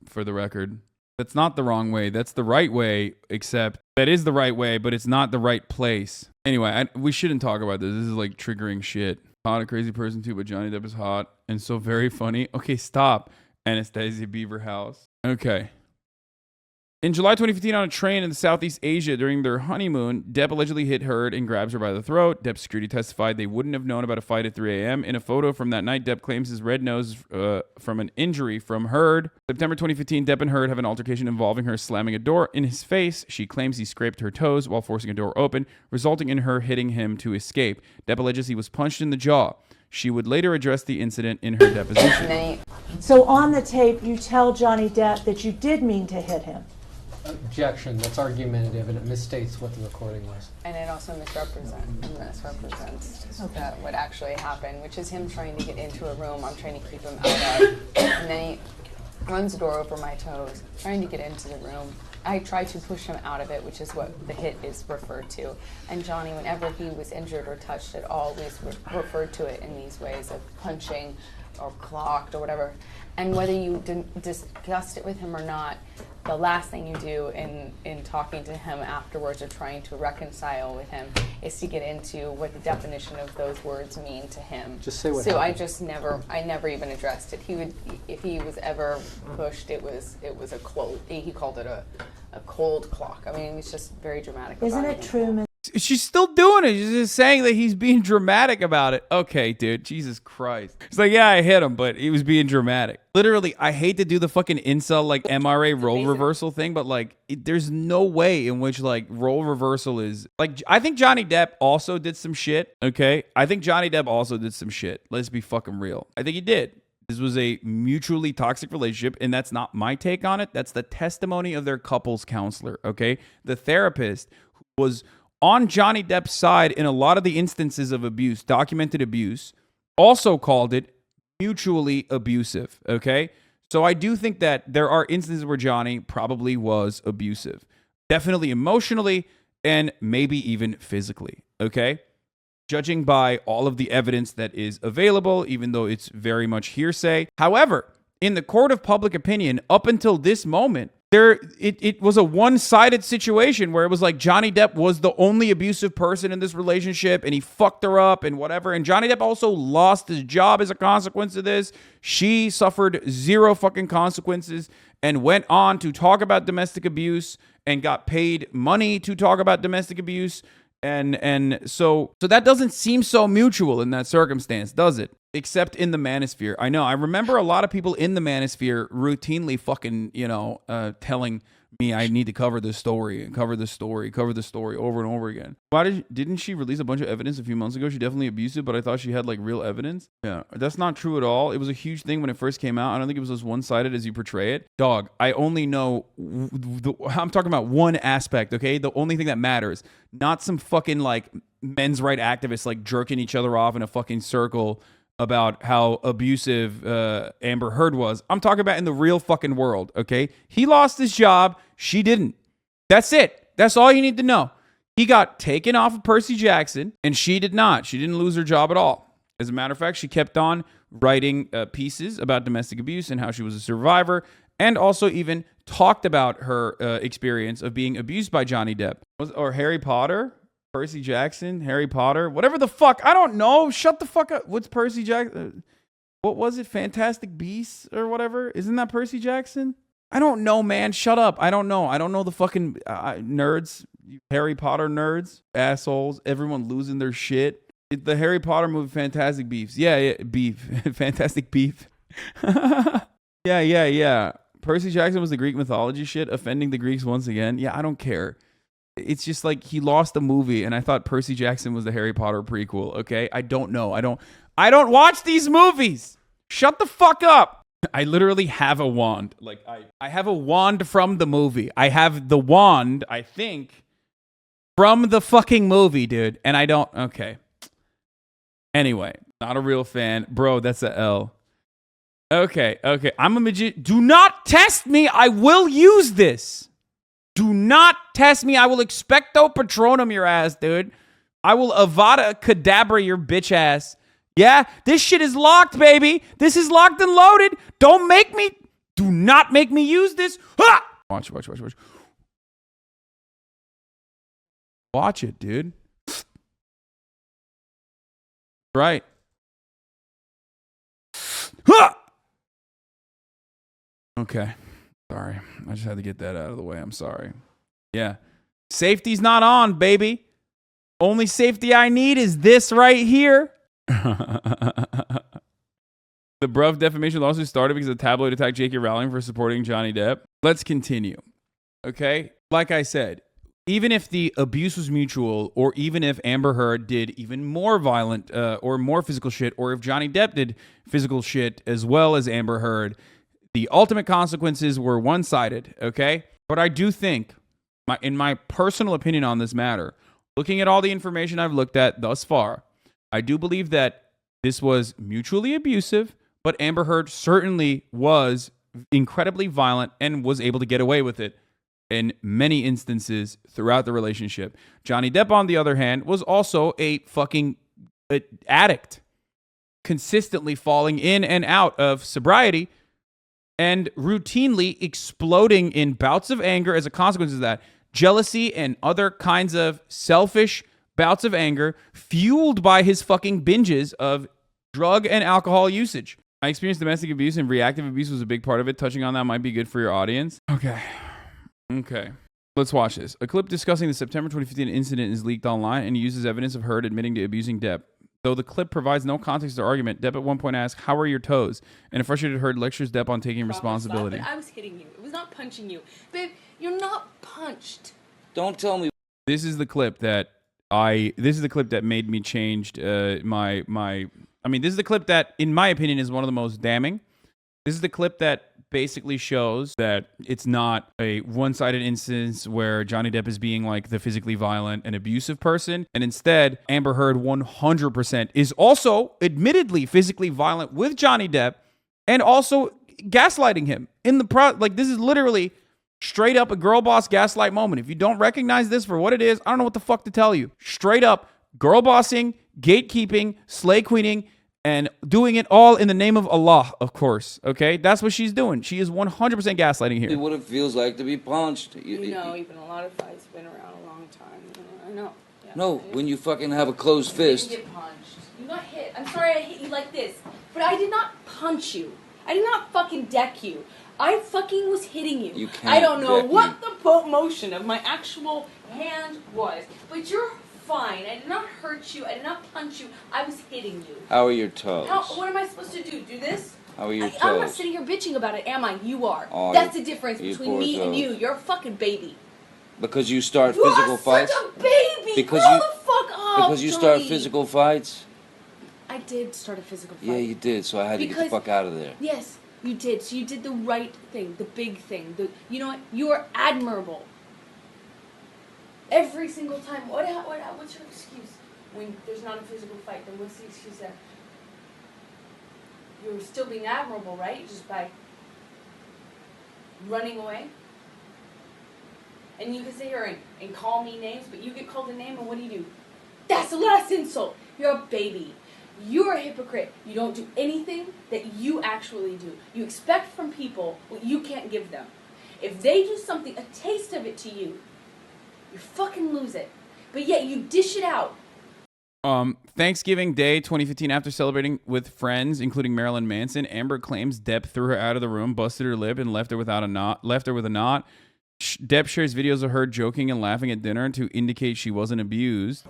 for the record. That's not the wrong way. That's the right way, except that is the right way, but it's not the right place. Anyway, we shouldn't talk about this. This is like triggering shit. Hot, a crazy person too, but Johnny Depp is hot and so very funny. Okay, stop. Anastasia Beaverhouse. Okay. In July 2015, on a train in Southeast Asia during their honeymoon, Depp allegedly hit Heard and grabs her by the throat. Depp's security testified they wouldn't have known about a fight at 3 a.m. In a photo from that night, Depp claims his red nose from an injury from Heard. September 2015, Depp and Heard have an altercation involving her slamming a door in his face. She claims he scraped her toes while forcing a door open, resulting in her hitting him to escape. Depp alleges he was punched in the jaw. She would later address the incident in her deposition. So on the tape, you tell Johnny Depp that you did mean to hit him. Objection. That's argumentative, and it misstates what the recording was. And it also misrepresents what actually happened, which is him trying to get into a room I'm trying to keep him out of. And then he runs the door over my toes, trying to get into the room. I tried to push him out of it, which is what the hit is referred to. And Johnny, whenever he was injured or touched, it always referred to it in these ways of punching or clocked or whatever. And whether you discussed it with him or not, the last thing you do in talking to him afterwards or trying to reconcile with him is to get into what the definition of those words mean to him. Just say what happened. I never even addressed it. He would, if he was ever pushed, it was a cold. He called it a cold clock. I mean, it's just very dramatic. Isn't it true? She's still doing it. She's just saying that he's being dramatic about it. Okay, dude. Jesus Christ. It's like, yeah, I hit him, but he was being dramatic. Literally, I hate to do the fucking incel, like, MRA role reversal thing, but, like, there's no way in which, like, role reversal is... Like, I think Johnny Depp also did some shit, okay? I think Johnny Depp also did some shit. Let's be fucking real. I think he did. This was a mutually toxic relationship, and that's not my take on it. That's the testimony of their couples counselor, okay? The therapist was on Johnny Depp's side in a lot of the instances of abuse, documented abuse, also called it mutually abusive, okay? So I do think that there are instances where Johnny probably was abusive. Definitely emotionally and maybe even physically, okay? Judging by all of the evidence that is available, even though it's very much hearsay. However, in the court of public opinion, up until this moment, it was a one-sided situation where it was like Johnny Depp was the only abusive person in this relationship and he fucked her up and whatever. And Johnny Depp also lost his job as a consequence of this. She suffered zero fucking consequences and went on to talk about domestic abuse and got paid money to talk about domestic abuse. And so that doesn't seem so mutual in that circumstance, does it? Except in the manosphere. I know. I remember a lot of people in the manosphere routinely fucking, telling me I need to cover this story and cover this story over and over again. Didn't she release a bunch of evidence a few months ago? She definitely abusive, but I thought she had like real evidence. Yeah, that's not true at all. It was a huge thing when it first came out. I don't think it was as one-sided as you portray it. Dog, I only know, I'm talking about one aspect, okay? The only thing that matters, not some fucking like men's right activists like jerking each other off in a fucking circle about how abusive Amber Heard was. I'm talking about in the real fucking world, okay? He lost his job. She didn't. That's it. That's all you need to know. He got taken off of Percy Jackson, and she did not. She didn't lose her job at all. As a matter of fact, she kept on writing pieces about domestic abuse and how she was a survivor, and also even talked about her experience of being abused by Johnny Depp. Or Harry Potter? Percy Jackson, Harry Potter, whatever the fuck. I don't know. Shut the fuck up. What's Percy Jackson? What was it? Fantastic Beasts or whatever? Isn't that Percy Jackson? I don't know, man. Shut up. I don't know. I don't know the fucking nerds, you Harry Potter nerds, assholes. Everyone losing their shit. The Harry Potter movie, Fantastic Beefs. Yeah, beef. Fantastic Beef. Yeah. Percy Jackson was the Greek mythology shit, offending the Greeks once again. Yeah, I don't care. It's just like he lost a movie, and I thought Percy Jackson was the Harry Potter prequel. Okay, I don't know. I don't watch these movies. Shut the fuck up. I literally have a wand. Like I have a wand from the movie. I have the wand, I think, from the fucking movie, dude. And I don't. Okay. Anyway, not a real fan, bro. That's a L. Okay. I'm a magician. Do not test me. I will use this. Do not test me. I will expecto patronum your ass, dude. I will Avada Kedavra your bitch ass. Yeah, this shit is locked, baby. This is locked and loaded. Do not make me use this. Ah! Watch. Watch it, dude. Right. Ah! Okay. Sorry. I just had to get that out of the way. I'm sorry. Yeah. Safety's not on, baby. Only safety I need is this right here. The Bruv defamation lawsuit started because the tabloid attacked J.K. Rowling for supporting Johnny Depp. Let's continue. Okay? Like I said, even if the abuse was mutual, or even if Amber Heard did even more violent or more physical shit, or if Johnny Depp did physical shit as well as Amber Heard, the ultimate consequences were one-sided, okay? But I do think, in my personal opinion on this matter, looking at all the information I've looked at thus far, I do believe that this was mutually abusive, but Amber Heard certainly was incredibly violent and was able to get away with it in many instances throughout the relationship. Johnny Depp, on the other hand, was also a fucking addict, consistently falling in and out of sobriety and routinely exploding in bouts of anger as a consequence of that. Jealousy and other kinds of selfish bouts of anger fueled by his fucking binges of drug and alcohol usage. I experienced domestic abuse, and reactive abuse was a big part of it. Touching on that might be good for your audience. Okay. Let's watch this. A clip discussing the September 2015 incident is leaked online and uses evidence of Heard admitting to abusing Depp. Though the clip provides no context or argument, Depp at one point asks, "How are your toes?" And a frustrated Heard lectures Depp on taking responsibility. I was hitting you. It was not punching you. Babe, you're not punched. Don't tell me. This is the clip that made me change this is the clip that, in my opinion, is one of the most damning. This is the clip that basically shows that it's not a one-sided instance where Johnny Depp is being like the physically violent and abusive person, and instead Amber Heard 100% is also admittedly physically violent with Johnny Depp and also gaslighting him in the like this is literally straight up a girl boss gaslight moment. If you don't recognize this for what it is, I don't know what the fuck to tell you. Straight up girl bossing, gatekeeping, slay queening, and doing it all in the name of Allah, of course. Okay? That's what she's doing. She is 100% gaslighting here. What it feels like to be punched. You know, even a lot of fights been around a long time. I know. Yeah, no, when you fucking have a closed fist. You get punched. You got hit. I'm sorry I hit you like this. But I did not punch you. I did not fucking deck you. I fucking was hitting you. You can't I don't know deck what me. the motion of my actual hand was. But you're fine. I did not hurt you. I did not punch you. I was hitting you. How are your toes? What am I supposed to do? Do this? How are your toes? I'm not sitting here bitching about it, am I? You are. Oh, that's the difference your between poor me and toes. you. You're a fucking baby. Because you start You physical are fights? such a baby. Because Grow you, the fuck up, because you start Johnny. physical fights? I did start a physical fight. Yeah, you did, so I had to get the fuck out of there. Yes, you did. So you did the right thing, the big thing. You know what? You are admirable. Every single time. What's your excuse? When there's not a physical fight, then what's the excuse there? You're still being admirable, right? Just by running away? And you can sit here and call me names, but you get called a name, and what do? That's the last insult. You're a baby. You're a hypocrite. You don't do anything that you actually do. You expect from people what you can't give them. If they do something, a taste of it to you, you fucking lose it. But yet you dish it out. Thanksgiving Day 2015, after celebrating with friends, including Marilyn Manson, Amber claims Depp threw her out of the room, busted her lip, and left her with a knot. Depp shares videos of her joking and laughing at dinner to indicate she wasn't abused.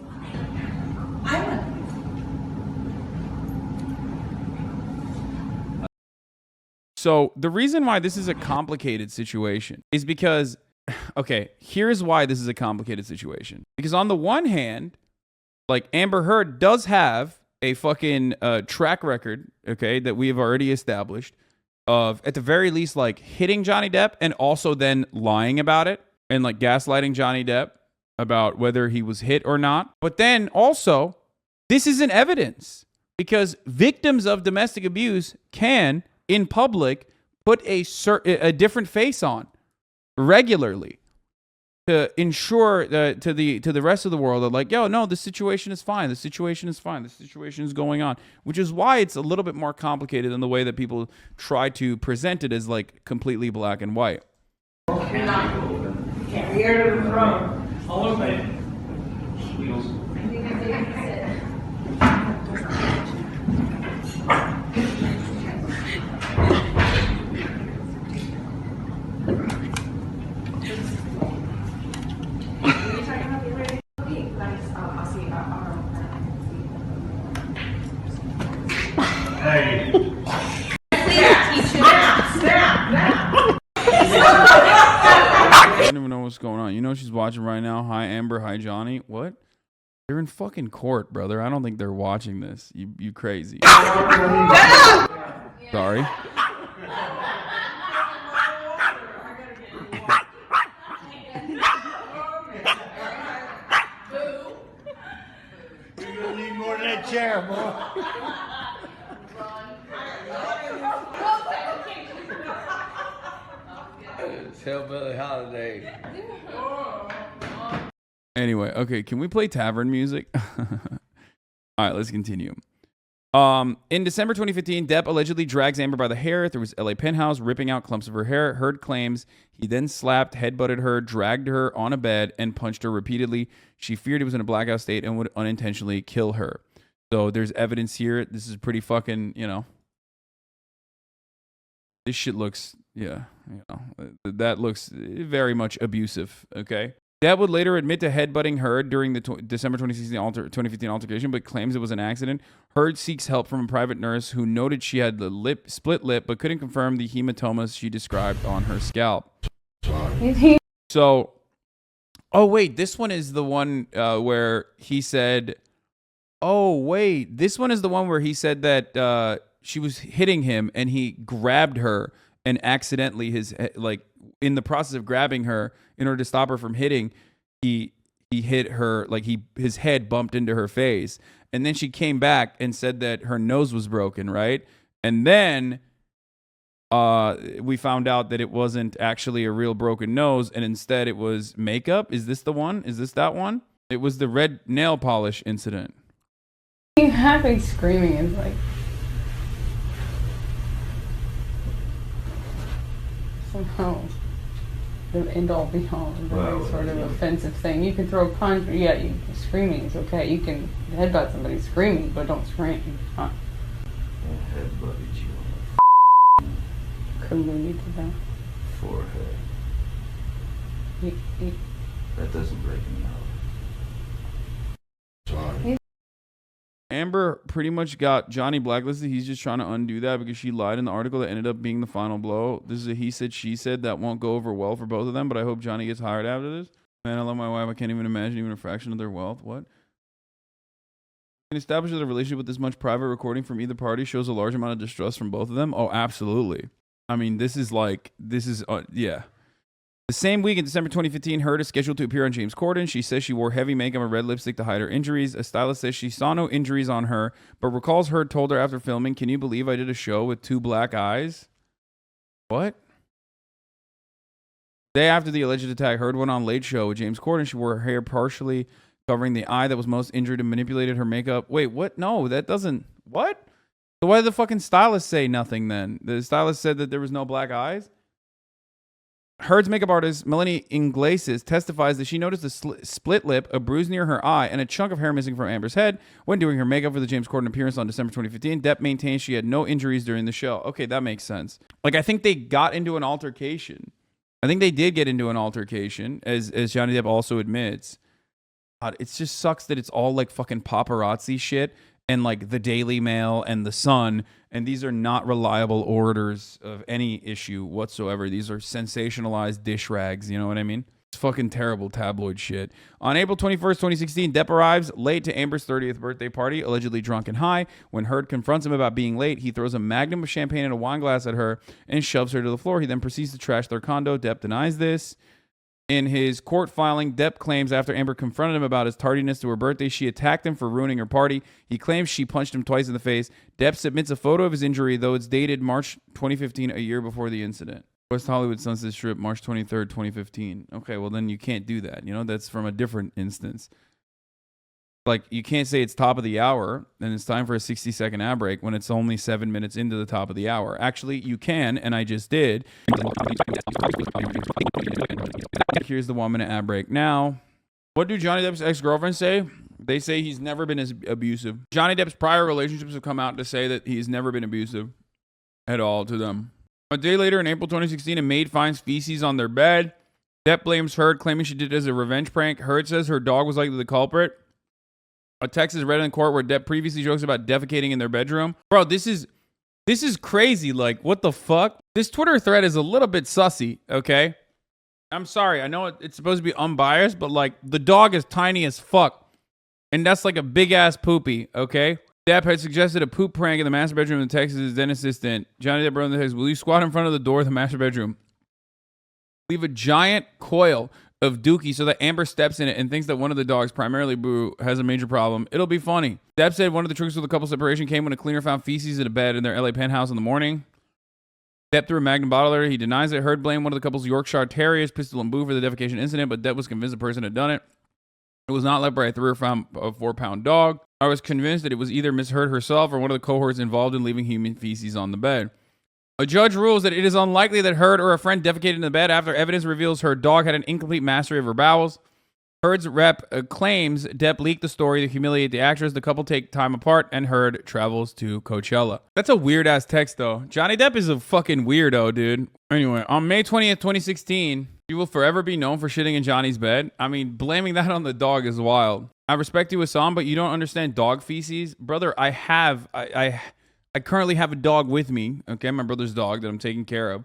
So the reason why this is a complicated situation is because, okay, here's why this is a complicated situation. Because on the one hand, like, Amber Heard does have a fucking track record, okay, that we have already established of, at the very least, like, hitting Johnny Depp and also then lying about it and, like, gaslighting Johnny Depp about whether he was hit or not. But then also, this isn't evidence because victims of domestic abuse can, in public, put a different face on regularly to ensure to the rest of the world that, like, yo, no, the situation is fine. The situation is fine. The situation is going on, which is why it's a little bit more complicated than the way that people try to present it as, like, completely black and white. Can't be here to the throne. All of it. Hey. I don't even know what's going on. You know she's watching right now. Hi, Amber. Hi, Johnny. What? They're in fucking court, brother. I don't think they're watching this. You crazy. Sorry. You're gonna need more than that chair, boy. It's Hillbilly Holiday. Anyway, okay, can we play tavern music? All right, let's continue. In December 2015, Depp allegedly drags Amber by the hair through his LA penthouse, ripping out clumps of her hair. Heard claims he then slapped, headbutted her, dragged her on a bed, and punched her repeatedly. She feared he was in a blackout state and would unintentionally kill her. So there's evidence here. This is pretty fucking, you know. This shit looks, yeah, you know, that looks very much abusive, okay? Depp would later admit to headbutting Heard during the December 2015 altercation, but claims it was an accident. Heard seeks help from a private nurse who noted she had the split lip, but couldn't confirm the hematomas she described on her scalp. So, oh wait, this one is the one where he said, oh wait, this one is the one where he said that she was hitting him and he grabbed her and accidentally like in the process of grabbing her in order to stop her from hitting, he hit her, like his head bumped into her face. And then she came back and said that her nose was broken, right? And then we found out that it wasn't actually a real broken nose, and instead it was makeup. Is this the one? Is this that one? It was the red nail polish incident. You have me screaming. It's like somehow the end all be all, very sort of offensive thing. You can throw a punch, screaming is okay. You can headbutt somebody screaming, but don't scream. Huh? I headbutted you on Comedic to that. the forehead. That doesn't break me out. Sorry. Amber pretty much got Johnny blacklisted. He's just trying to undo that because she lied in the article that ended up being the final blow. This is a he said, she said that won't go over well for both of them, but I hope Johnny gets hired after this. Man, I love my wife. I can't even imagine even a fraction of their wealth. What? Can establish that a relationship with this much private recording from either party shows a large amount of distrust from both of them? Oh, absolutely. I mean, yeah. The same week in December 2015, Heard is scheduled to appear on James Corden. She says she wore heavy makeup and red lipstick to hide her injuries. A stylist says she saw no injuries on her, but recalls Heard told her after filming, "Can you believe I did a show with 2 black eyes?" What? Day after the alleged attack, Heard went on Late Show with James Corden. She wore her hair partially covering the eye that was most injured and manipulated her makeup. Wait, what? No, that doesn't... What? So why did the fucking stylist say nothing then? The stylist said that there was no black eyes? Heard's makeup artist, Melanie Iglesias, testifies that she noticed a split lip, a bruise near her eye, and a chunk of hair missing from Amber's head when doing her makeup for the James Corden appearance on December 2015. Depp maintains she had no injuries during the show. Okay, that makes sense. Like, I think they got into an altercation. I think they did get into an altercation, as Johnny Depp also admits. God, it just sucks that it's all like fucking paparazzi shit and like the Daily Mail and the Sun, and these are not reliable orators of any issue whatsoever. These are sensationalized dish rags, you know what I mean? It's fucking terrible tabloid shit. On April 21st, 2016, Depp arrives late to Amber's 30th birthday party, allegedly drunk and high. When Heard confronts him about being late, he throws a magnum of champagne and a wine glass at her and shoves her to the floor. He then proceeds to trash their condo. Depp denies this. In his court filing, Depp claims after Amber confronted him about his tardiness to her birthday, she attacked him for ruining her party. He claims she punched him twice in the face. Depp submits a photo of his injury, though it's dated March 2015, a year before the incident. West Hollywood Sunset Strip, March 23rd, 2015. Okay, well then you can't do that. You know, that's from a different instance. Like, you can't say it's top of the hour and it's time for a 60-second ad break when it's only 7 minutes into the top of the hour. Actually, you can, and I just did. Here's the 1 minute ad break. Now, what do Johnny Depp's ex-girlfriends say? They say he's never been as abusive. Johnny Depp's prior relationships have come out to say that he's never been abusive at all to them. A day later, in April 2016, a maid finds feces on their bed. Depp blames Heard, claiming she did it as a revenge prank. Heard says her dog was likely the culprit. A text is read in court where Depp previously jokes about defecating in their bedroom. Bro, this is crazy. Like, what the fuck? This Twitter thread is a little bit sussy, okay? I'm sorry. I know it's supposed to be unbiased, but like, the dog is tiny as fuck. And that's like a big ass poopy, okay? Depp had suggested a poop prank in the master bedroom and texted his then assistant. Johnny Depp wrote in the text, will you squat in front of the door of the master bedroom? Leave a giant coil of dookie so that Amber steps in it and thinks that one of the dogs, primarily Boo, has a major problem. It'll be funny. Depp said one of the triggers for the couple's separation came when a cleaner found feces in a bed in their LA penthouse in the morning. Depp threw a magnum bottle at her. He denies it. Heard blame one of the couple's Yorkshire Terriers, Pistol and Boo, for the defecation incident, but Depp was convinced the person had done it. It was not left by a 3 or 4 pound dog. I was convinced that it was either Miss Heard herself or one of the cohorts involved in leaving human feces on the bed. A judge rules that it is unlikely that Heard or a friend defecated in the bed after evidence reveals her dog had an incomplete mastery of her bowels. Heard's rep claims Depp leaked the story to humiliate the actress. The couple take time apart, and Heard travels to Coachella. That's a weird-ass text, though. Johnny Depp is a fucking weirdo, dude. Anyway, on May 20th, 2016, you will forever be known for shitting in Johnny's bed. I mean, blaming that on the dog is wild. I respect you, Hassan, but you don't understand dog feces. Brother, I currently have a dog with me, okay? My brother's dog that I'm taking care of.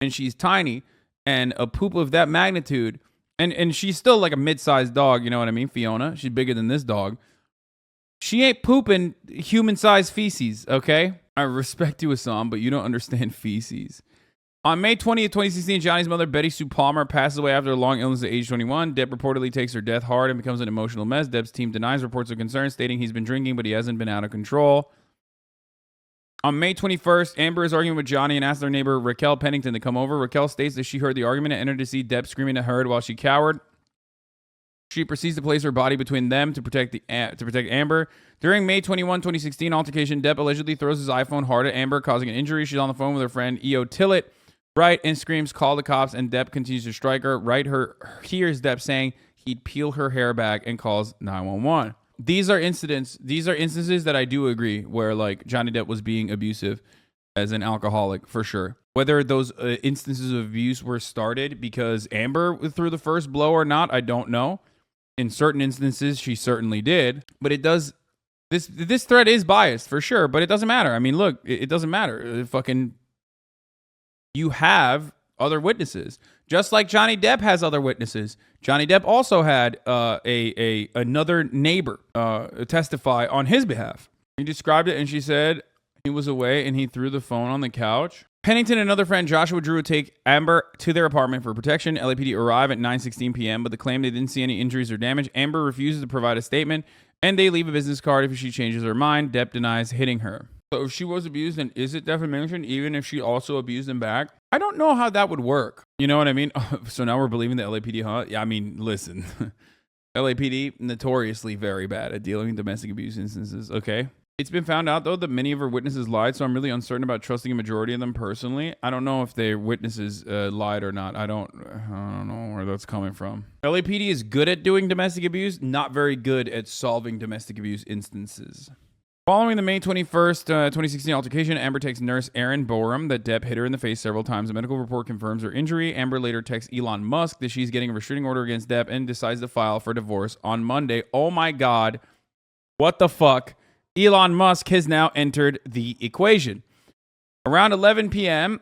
And she's tiny, and a poop of that magnitude... And she's still like a mid-sized dog, you know what I mean? Fiona, she's bigger than this dog. She ain't pooping human-sized feces, okay? I respect you, Hassan, but you don't understand feces. On May 20th, 2016, Johnny's mother, Betty Sue Palmer, passes away after a long illness at age 21. Depp reportedly takes her death hard and becomes an emotional mess. Depp's team denies reports of concern, stating he's been drinking, but he hasn't been out of control. On May 21st, Amber is arguing with Johnny and asks their neighbor Raquel Pennington to come over. Raquel states that she heard the argument and entered to see Depp screaming at Heard while she cowered. She proceeds to place her body between them to protect Amber. During May 21, 2016 altercation, Depp allegedly throws his iPhone hard at Amber, causing an injury. She's on the phone with her friend E.O. Tillett, right, and screams, "Call the cops," and Depp continues to strike her. Right, hears Depp saying he'd peel her hair back and calls 911. These are instances that I do agree where like Johnny Depp was being abusive as an alcoholic for sure. Whether those instances of abuse were started because Amber threw the first blow or not, I don't know. In certain instances, she certainly did. But it does. This thread is biased for sure, but it doesn't matter. I mean, look, it doesn't matter. You have other witnesses. Just like Johnny Depp has other witnesses. Johnny Depp also had another neighbor testify on his behalf. He described it and she said he was away and he threw the phone on the couch. Pennington and another friend, Joshua Drew, take Amber to their apartment for protection. LAPD arrive at 9:16 p.m., but they claim they didn't see any injuries or damage. Amber refuses to provide a statement, and they leave a business card if she changes her mind. Depp denies hitting her. So if she was abused, then is it defamation even if she also abused him back? I don't know how that would work. You know what I mean? So now we're believing the LAPD, huh? Yeah, I mean, listen. LAPD, notoriously very bad at dealing with domestic abuse instances, okay? It's been found out, though, that many of her witnesses lied, so I'm really uncertain about trusting a majority of them personally. I don't know if their witnesses lied or not. I don't know where that's coming from. LAPD is good at doing domestic abuse, not very good at solving domestic abuse instances. Following the May 21st, 2016 altercation, Amber texts nurse Erin Borum that Depp hit her in the face several times. A medical report confirms her injury. Amber later texts Elon Musk that she's getting a restraining order against Depp and decides to file for divorce on Monday. Oh my God. What the fuck? Elon Musk has now entered the equation. Around 11 p.m.,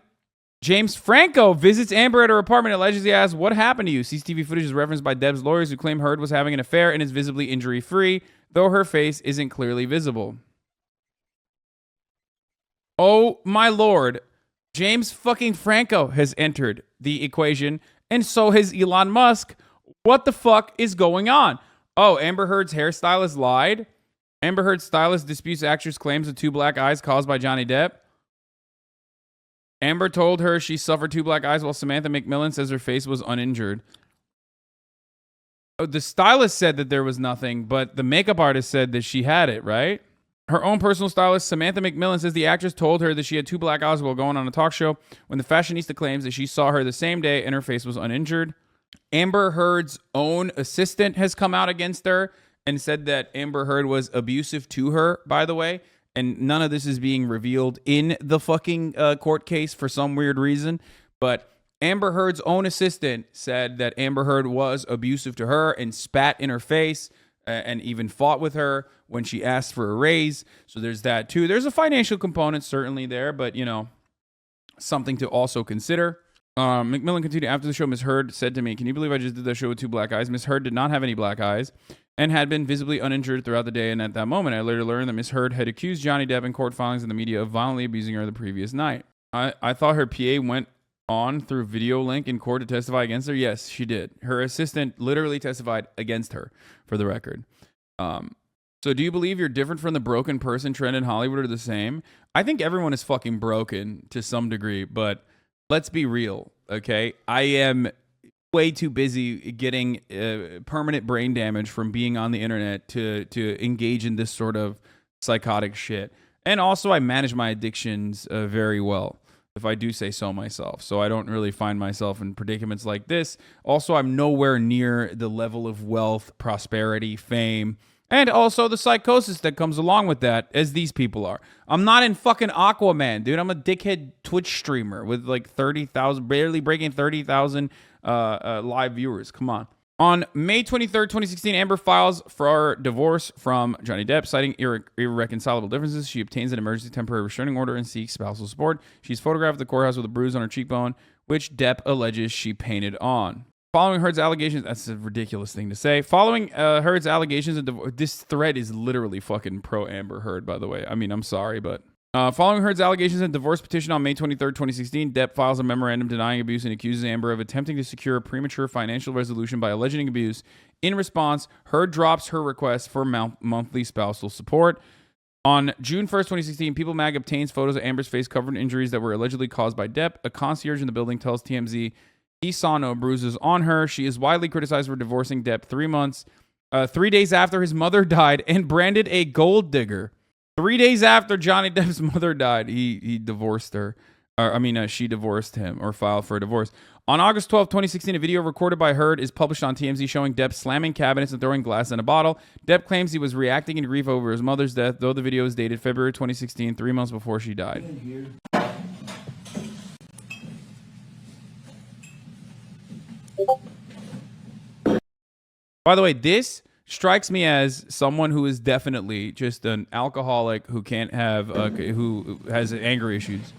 James Franco visits Amber at her apartment and allegedly asks, "What happened to you?" CCTV footage is referenced by Depp's lawyers who claim Heard was having an affair and is visibly injury-free, though her face isn't clearly visible. Oh my Lord. James fucking Franco has entered the equation, and so has Elon Musk. What the fuck is going on? Oh, Amber Heard's hairstylist lied. Amber Heard's stylist disputes actress claims of 2 black eyes caused by Johnny Depp. Amber told her she suffered 2 black eyes while Samantha McMillan says her face was uninjured. Oh, the stylist said that there was nothing, but the makeup artist said that she had it, right? Her own personal stylist, Samantha McMillan, says the actress told her that she had 2 black eyes while going on a talk show when the fashionista claims that she saw her the same day and her face was uninjured. Amber Heard's own assistant has come out against her and said that Amber Heard was abusive to her, by the way. And none of this is being revealed in the fucking court case for some weird reason. But Amber Heard's own assistant said that Amber Heard was abusive to her and spat in her face and even fought with her when she asked for a raise. So there's that too. There's a financial component certainly there, but you know, something to also consider. McMillan continued, after the show, Miss Heard said to me, "Can you believe I just did that show with 2 black eyes?" Miss Heard did not have any black eyes and had been visibly uninjured throughout the day. And at that moment, I later learned that Miss Heard had accused Johnny Depp in court filings in the media of violently abusing her the previous night. I thought her PA went on through video link in court to testify against her. Yes, she did. Her assistant literally testified against her, for the record. So do you believe you're different from the broken person trend in Hollywood or the same? I think everyone is fucking broken to some degree, but let's be real, okay? I am way too busy getting permanent brain damage from being on the internet to engage in this sort of psychotic shit. And also, I manage my addictions very well, if I do say so myself. So I don't really find myself in predicaments like this. Also, I'm nowhere near the level of wealth, prosperity, fame, and also the psychosis that comes along with that, as these people are. I'm not in fucking Aquaman, dude. I'm a dickhead Twitch streamer with like 30,000, barely breaking 30,000 live viewers. Come on. On May 23rd, 2016, Amber files for divorce from Johnny Depp, citing irreconcilable differences. She obtains an emergency temporary restraining order and seeks spousal support. She's photographed at the courthouse with a bruise on her cheekbone, which Depp alleges she painted on. Following Heard's allegations, that's a ridiculous thing to say. Following Heard's allegations of divorce, this thread is literally fucking pro Amber Heard, by the way. I mean, I'm sorry, but following Heard's allegations and divorce petition on May 23rd, 2016, Depp files a memorandum denying abuse and accuses Amber of attempting to secure a premature financial resolution by alleging abuse. In response, Heard drops her request for monthly spousal support. On June 1st, 2016, People Mag obtains photos of Amber's face covered in injuries that were allegedly caused by Depp. A concierge in the building tells TMZ he saw no bruises on her. She is widely criticized for divorcing Depp 3 days after his mother died and branded a gold digger. 3 days after Johnny Depp's mother died, he divorced her. She divorced him or filed for a divorce. On August 12, 2016, a video recorded by Heard is published on TMZ showing Depp slamming cabinets and throwing glass in a bottle. Depp claims he was reacting in grief over his mother's death, though the video is dated February 2016, 3 months before she died. By the way, this strikes me as someone who is definitely just an alcoholic who can't have, who has anger issues.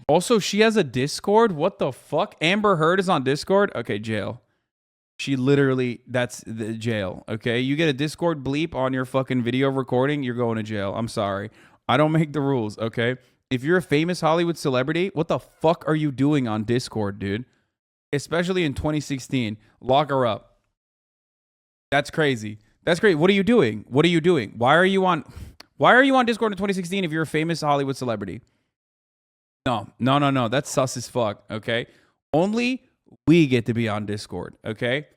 Also, she has a Discord? What the fuck? Amber Heard is on Discord? Okay, jail. She literally, that's the jail, okay? You get a Discord bleep on your fucking video recording, you're going to jail. I'm sorry. I don't make the rules, okay? If you're a famous Hollywood celebrity, what the fuck are you doing on Discord, dude? Especially in 2016. Lock her up. That's crazy. That's great. What are you doing? What are you doing? Why are you on Discord in 2016 if you're a famous Hollywood celebrity? No. That's sus as fuck, okay? Only we get to be on Discord, okay?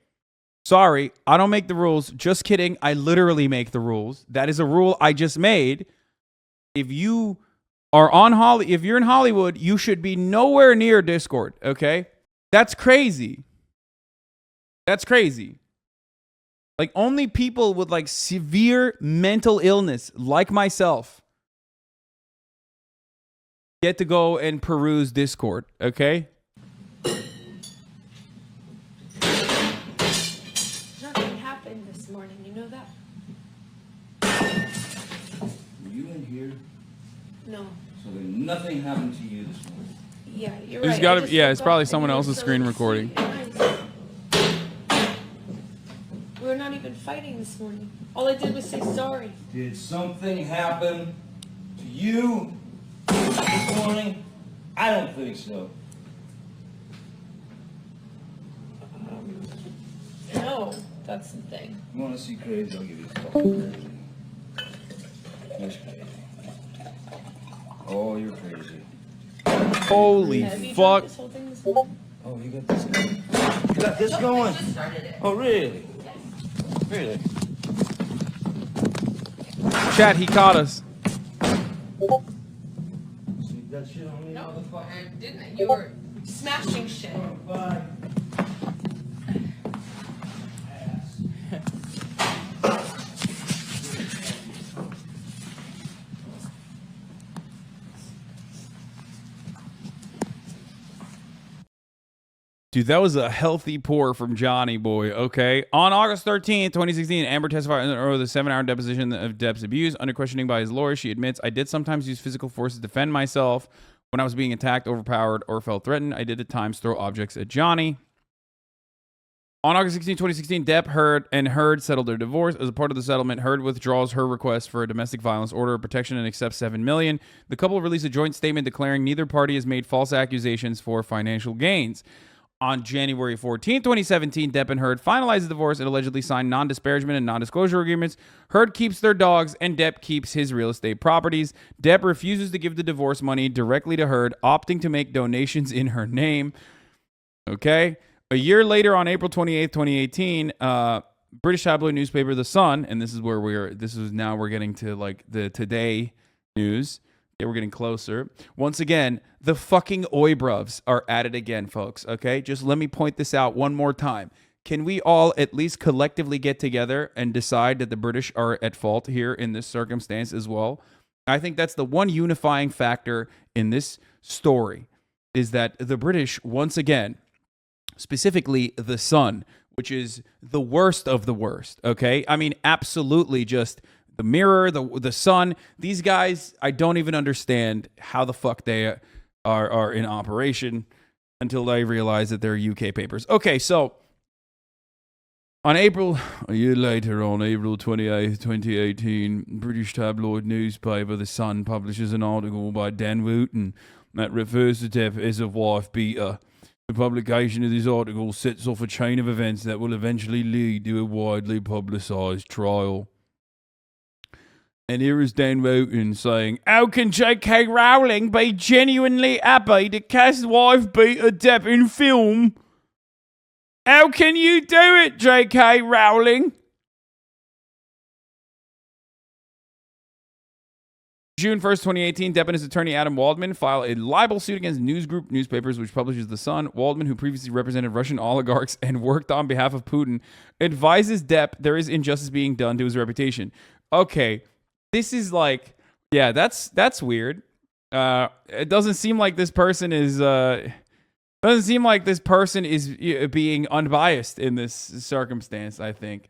Sorry, I don't make the rules. Just kidding. I literally make the rules. That is a rule I just made. If you are if you're in Hollywood, you should be nowhere near Discord, okay? That's crazy. That's crazy. Like, only people with like severe mental illness, like myself, get to go and peruse Discord, okay? Nothing happened this morning, you know that? Were you in here? No. So then nothing happened to you this morning? Yeah, you're There's right. gotta be, yeah, it's probably someone else's screen recording. We were not even fighting this morning. All I did was say sorry. Did something happen to you this morning? I don't think so. No, that's the thing. You want to see crazy? I'll give you fucking crazy. That's crazy. Oh, you're crazy. Holy Have you fuck. done this whole thing this morning? Oh, you got this going? You got this going? Oh, really? Really? Chat, he caught us. See that shit on me, No, motherfucker? I didn't. You were smashing shit. Bye. Dude, that was a healthy pour from Johnny Boy, okay? On August 13th, 2016, Amber testified under the 7-hour deposition of Depp's abuse. Under questioning by his lawyer, she admits, I did sometimes use physical force to defend myself when I was being attacked, overpowered, or felt threatened. I did at times throw objects at Johnny. On August 16, 2016, Depp, Heard settled their divorce. As a part of the settlement, Heard withdraws her request for a domestic violence order of protection and accepts $7 million. The couple released a joint statement declaring neither party has made false accusations for financial gains. On January 14, 2017, Depp and Heard finalized the divorce and allegedly signed non-disparagement and non-disclosure agreements. Heard keeps their dogs and Depp keeps his real estate properties. Depp refuses to give the divorce money directly to Heard, opting to make donations in her name. Okay. A year later, on April 28, 2018, British tabloid newspaper The Sun, and this is where we're getting to like the today news. Yeah, we're getting closer. Once again, the fucking Oibruvs are at it again, folks, okay? Just let me point this out one more time. Can we all at least collectively get together and decide that the British are at fault here in this circumstance as well? I think that's the one unifying factor in this story, is that the British, once again, specifically The Sun, which is the worst of the worst, okay? I mean, absolutely just... The Mirror, the Sun, these guys, I don't even understand how the fuck they are in operation until I realize that they're UK papers. Okay, so a year later, on April 28th, 2018, British tabloid newspaper The Sun publishes an article by Dan Wooten that refers to Depp as a wife beater. The publication of this article sets off a chain of events that will eventually lead to a widely publicized trial. And here is Dan Wooten saying, how can J.K. Rowling be genuinely happy to cast wife beater Depp in film? How can you do it, J.K. Rowling? June 1st, 2018, Depp and his attorney Adam Waldman file a libel suit against News Group newspapers, which publishes The Sun. Waldman, who previously represented Russian oligarchs and worked on behalf of Putin, advises Depp there is injustice being done to his reputation. Okay. This is like, yeah, that's weird. It doesn't seem like this person is being unbiased in this circumstance, I think.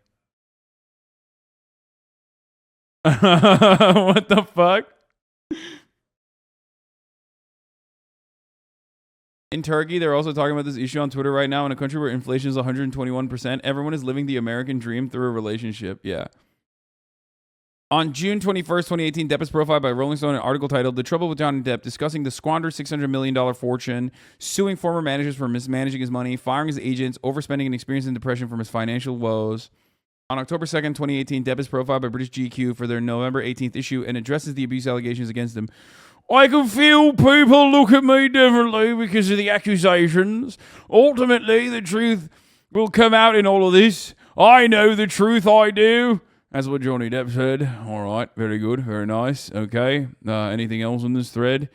What the fuck? In Turkey, they're also talking about this issue on Twitter right now. In a country where inflation is 121%, everyone is living the American dream through a relationship. Yeah. On June 21st, 2018, Depp is profiled by Rolling Stone in an article titled The Trouble with Johnny Depp, discussing the squandered $600 million fortune, suing former managers for mismanaging his money, firing his agents, overspending, and experiencing depression from his financial woes. On October 2nd, 2018, Depp is profiled by British GQ for their November 18th issue and addresses the abuse allegations against him. I can feel people look at me differently because of the accusations. Ultimately, the truth will come out in all of this. I know the truth, I do. That's what Johnny Depp said. All right, very good, very nice. Okay, anything else on this thread?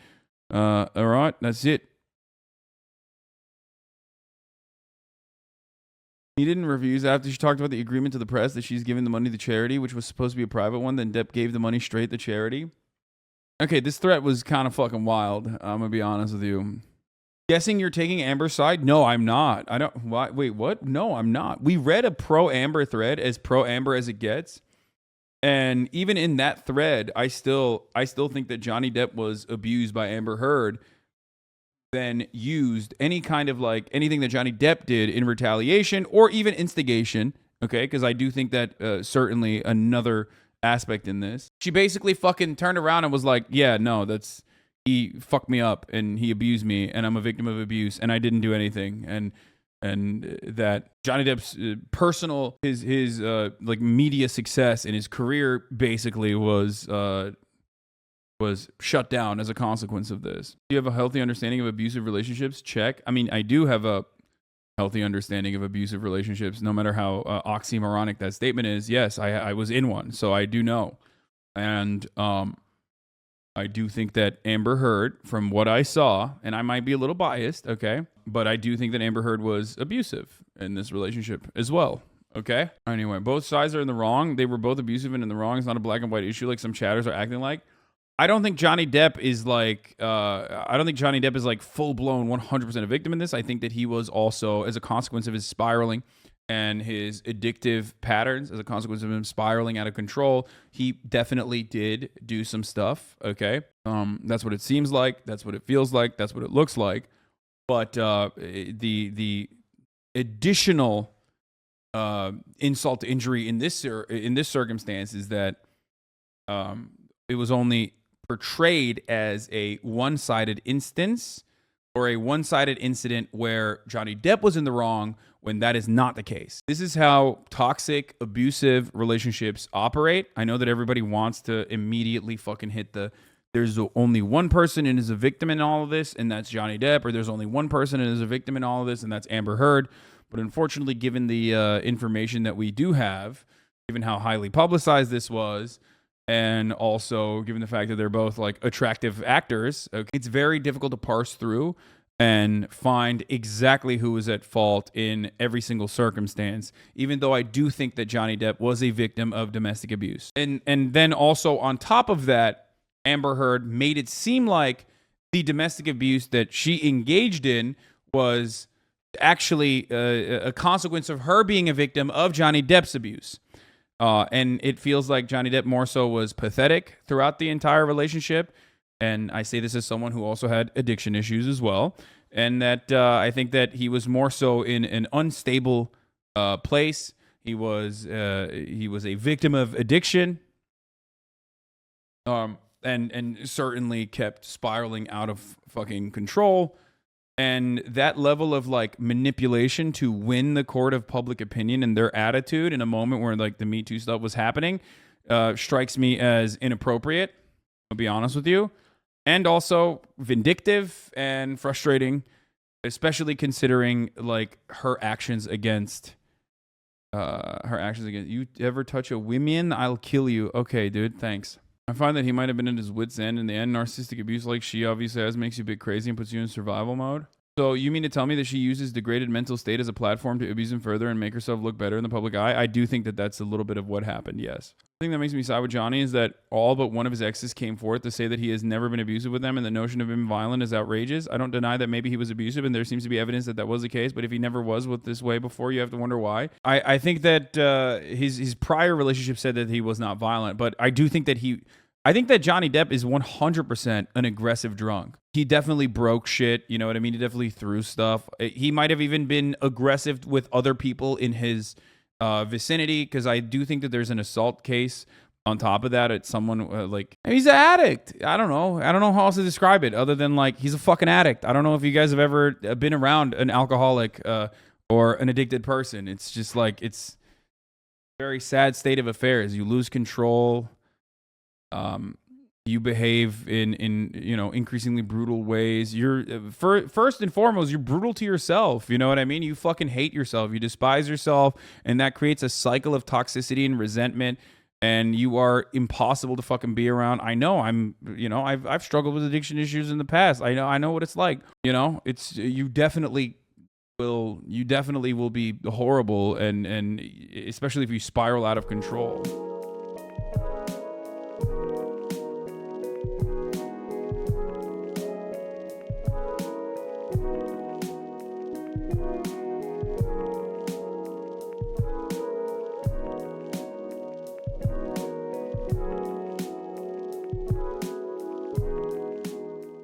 All right, that's it. He didn't reviews after she talked about the agreement to the press that she's giving the money to charity, which was supposed to be a private one. Then Depp gave the money straight to charity. Okay, this threat was kind of fucking wild. I'm gonna be honest with you. Guessing you're taking Amber's side? No, I'm not. I don't. Why? Wait, what? No, I'm not. We read a pro Amber thread, as pro Amber as it gets, and even in that thread, I still think that Johnny Depp was abused by Amber Heard. Then used any kind of like anything that Johnny Depp did in retaliation or even instigation. Okay, because I do think that certainly another aspect in this. She basically fucking turned around and was like, yeah, no, he fucked me up and he abused me and I'm a victim of abuse and I didn't do anything. And that Johnny Depp's personal, his like media success and his career basically was shut down as a consequence of this. Do you have a healthy understanding of abusive relationships? Check. I mean, I do have a healthy understanding of abusive relationships, no matter how oxymoronic that statement is. Yes, I was in one, so I do know. And I do think that Amber Heard, from what I saw, and I might be a little biased, okay, but I do think that Amber Heard was abusive in this relationship as well. Okay? Anyway, both sides are in the wrong. They were both abusive and in the wrong. It's not a black and white issue like some chatters are acting like. I don't think Johnny Depp is like, full blown 100% a victim in this. I think that he was also, as a consequence of his spiraling and his addictive patterns, as a consequence of him spiraling out of control, he definitely did do some stuff. Okay. That's what it seems like. That's what it feels like. That's what it looks like. But the additional insult to injury in this circumstance is that it was only portrayed as a one-sided instance or a one-sided incident where Johnny Depp was in the wrong when that is not the case. This is how toxic, abusive relationships operate. I know that everybody wants to immediately fucking hit there's only one person and is a victim in all of this, and that's Johnny Depp, or there's only one person and is a victim in all of this, and that's Amber Heard. But unfortunately, given the information that we do have, given how highly publicized this was, and also given the fact that they're both like attractive actors, okay, it's very difficult to parse through and find exactly who was at fault in every single circumstance, even though I do think that Johnny Depp was a victim of domestic abuse. And then also on top of that, Amber Heard made it seem like the domestic abuse that she engaged in was actually a consequence of her being a victim of Johnny Depp's abuse. And it feels like Johnny Depp more so was pathetic throughout the entire relationship. And I say this as someone who also had addiction issues as well. And that I think that he was more so in an unstable place. He was a victim of addiction. And certainly kept spiraling out of fucking control. And that level of like manipulation to win the court of public opinion and their attitude in a moment where like the Me Too stuff was happening strikes me as inappropriate, I'll be honest with you. And also vindictive and frustrating, especially considering like her actions against you ever touch a woman, I'll kill you. Okay, dude, thanks. I find that he might have been at his wit's end in the end. Narcissistic abuse like she obviously has makes you a bit crazy and puts you in survival mode. So you mean to tell me that she uses degraded mental state as a platform to abuse him further and make herself look better in the public eye? I do think that that's a little bit of what happened, yes. The thing that makes me side with Johnny is that all but one of his exes came forth to say that he has never been abusive with them, and the notion of him violent is outrageous. I don't deny that maybe he was abusive, and there seems to be evidence that that was the case, but if he never was with this way before, you have to wonder why. I think that his prior relationship said that he was not violent, but I do think that I think that Johnny Depp is 100% an aggressive drunk. He definitely broke shit, you know what I mean? He definitely threw stuff. He might have even been aggressive with other people in his vicinity, because I do think that there's an assault case on top of that. It's someone he's an addict. I don't know how else to describe it other than like he's a fucking addict. I don't know if you guys have ever been around an alcoholic or an addicted person. It's just like it's a very sad state of affairs. You lose control. You behave in you know, increasingly brutal ways. You're first and foremost, you're brutal to yourself. You know what I mean? You fucking hate yourself. You despise yourself, and that creates a cycle of toxicity and resentment. And you are impossible to fucking be around. I know. I've struggled with addiction issues in the past. I know what it's like. You know, you definitely will be horrible, and especially if you spiral out of control.